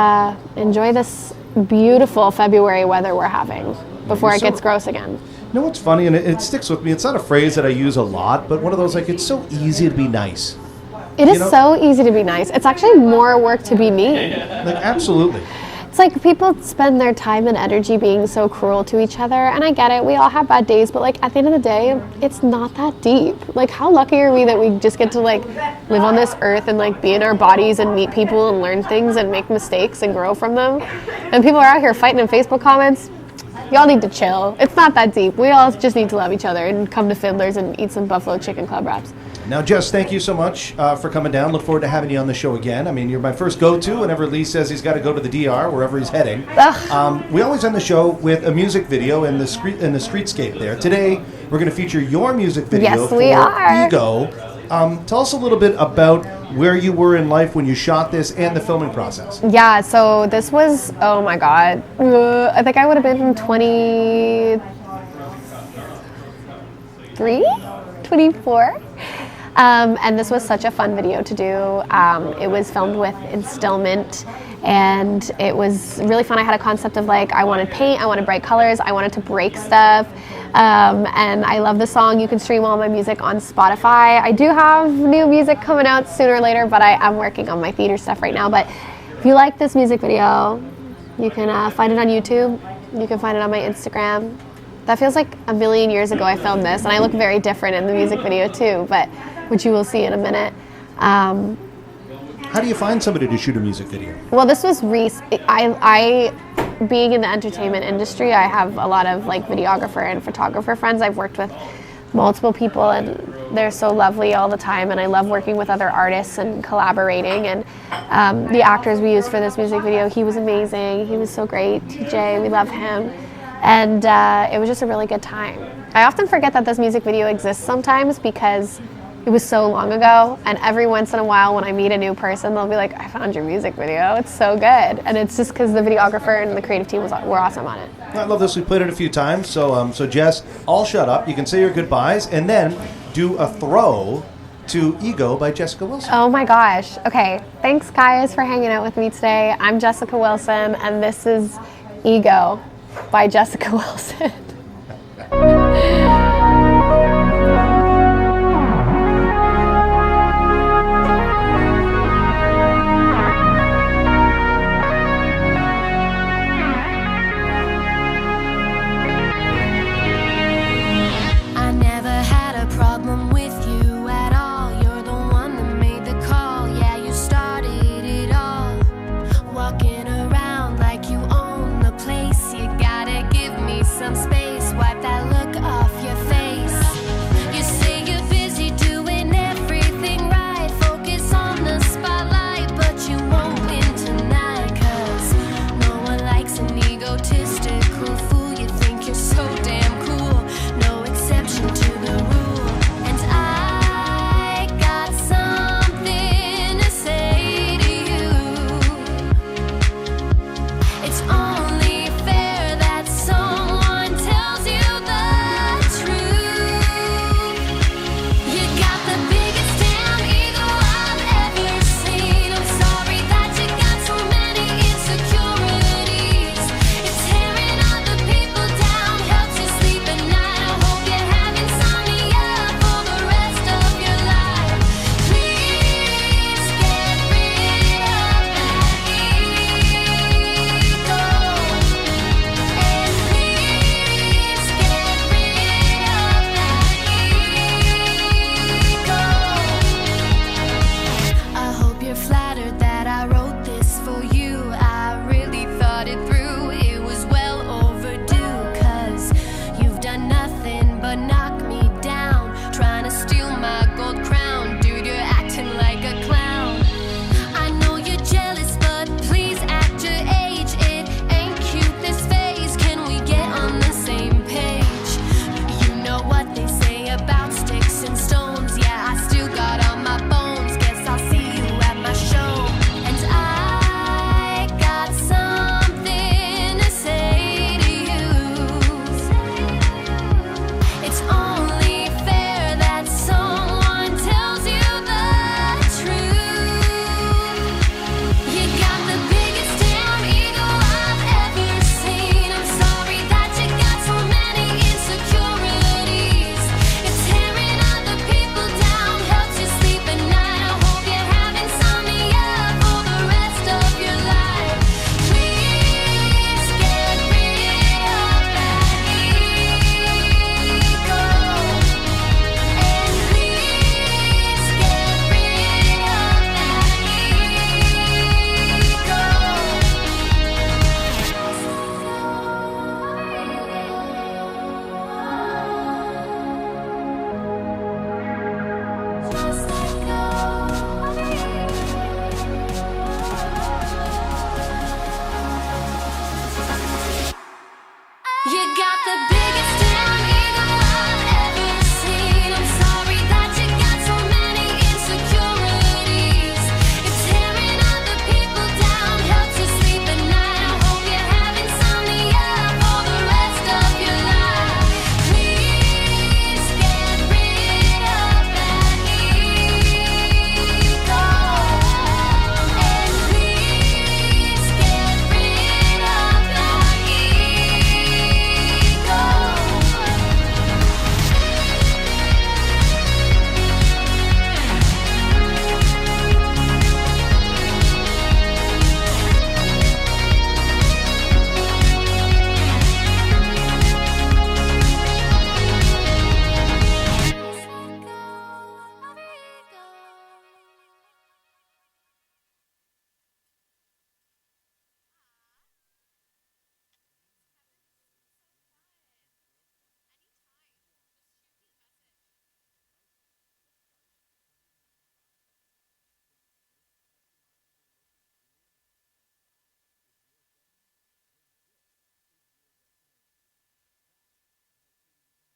enjoy this beautiful February weather we're having before it gets gross again. You know what's funny, and it sticks with me? It's not a phrase that I use a lot, but one of those, it's so easy to be nice. It is so easy to be nice. It's actually more work to be mean. Absolutely. It's like people spend their time and energy being so cruel to each other, and I get it, we all have bad days, but at the end of the day, it's not that deep. How lucky are we that we just get to live on this earth and be in our bodies and meet people and learn things and make mistakes and grow from them. And people are out here fighting in Facebook comments. Y'all need to chill. It's not that deep. We all just need to love each other and come to Fiddler's and eat some buffalo chicken club wraps. Now, Jess, thank you so much for coming down. Look forward to having you on the show again. You're my first go-to whenever Lee says he's got to go to the DR, wherever he's heading. We always end the show with a music video in the streetscape there. Today, we're going to feature your music video for Ego. Tell us a little bit about where you were in life when you shot this and the filming process. Yeah, so this was, oh my God, I think I would have been 23, 24. And this was such a fun video to do. It was filmed with Instillment, and it was really fun. I had a concept of I wanted paint, I wanted bright colors, I wanted to break stuff. And I love the song. You can stream all my music on Spotify. I do have new music coming out sooner or later, but I'm working on my theater stuff right now. But if you like this music video, you can find it on YouTube. You can find it on my Instagram. That feels like a million years ago I filmed this, and I look very different in the music video too, but which you will see in a minute. How do you find somebody to shoot a music video? Well, this was I being in the entertainment industry, I have a lot of videographer and photographer friends. I've worked with multiple people, and they're so lovely all the time, and I love working with other artists and collaborating. And the actors we used for this music video, he was amazing. He was so great. TJ, we love him. And it was just a really good time. I often forget that this music video exists sometimes because it was so long ago, and every once in a while when I meet a new person, they'll be like, I found your music video, it's so good. And it's just because the videographer and the creative team were awesome on it. I love this. We played it a few times. So Jess, I'll shut up. You can say your goodbyes and then do a throw to Ego by Jessica Wilson. Oh my gosh. Okay, thanks guys for hanging out with me today. I'm Jessica Wilson, and this is Ego by Jessica Wilson.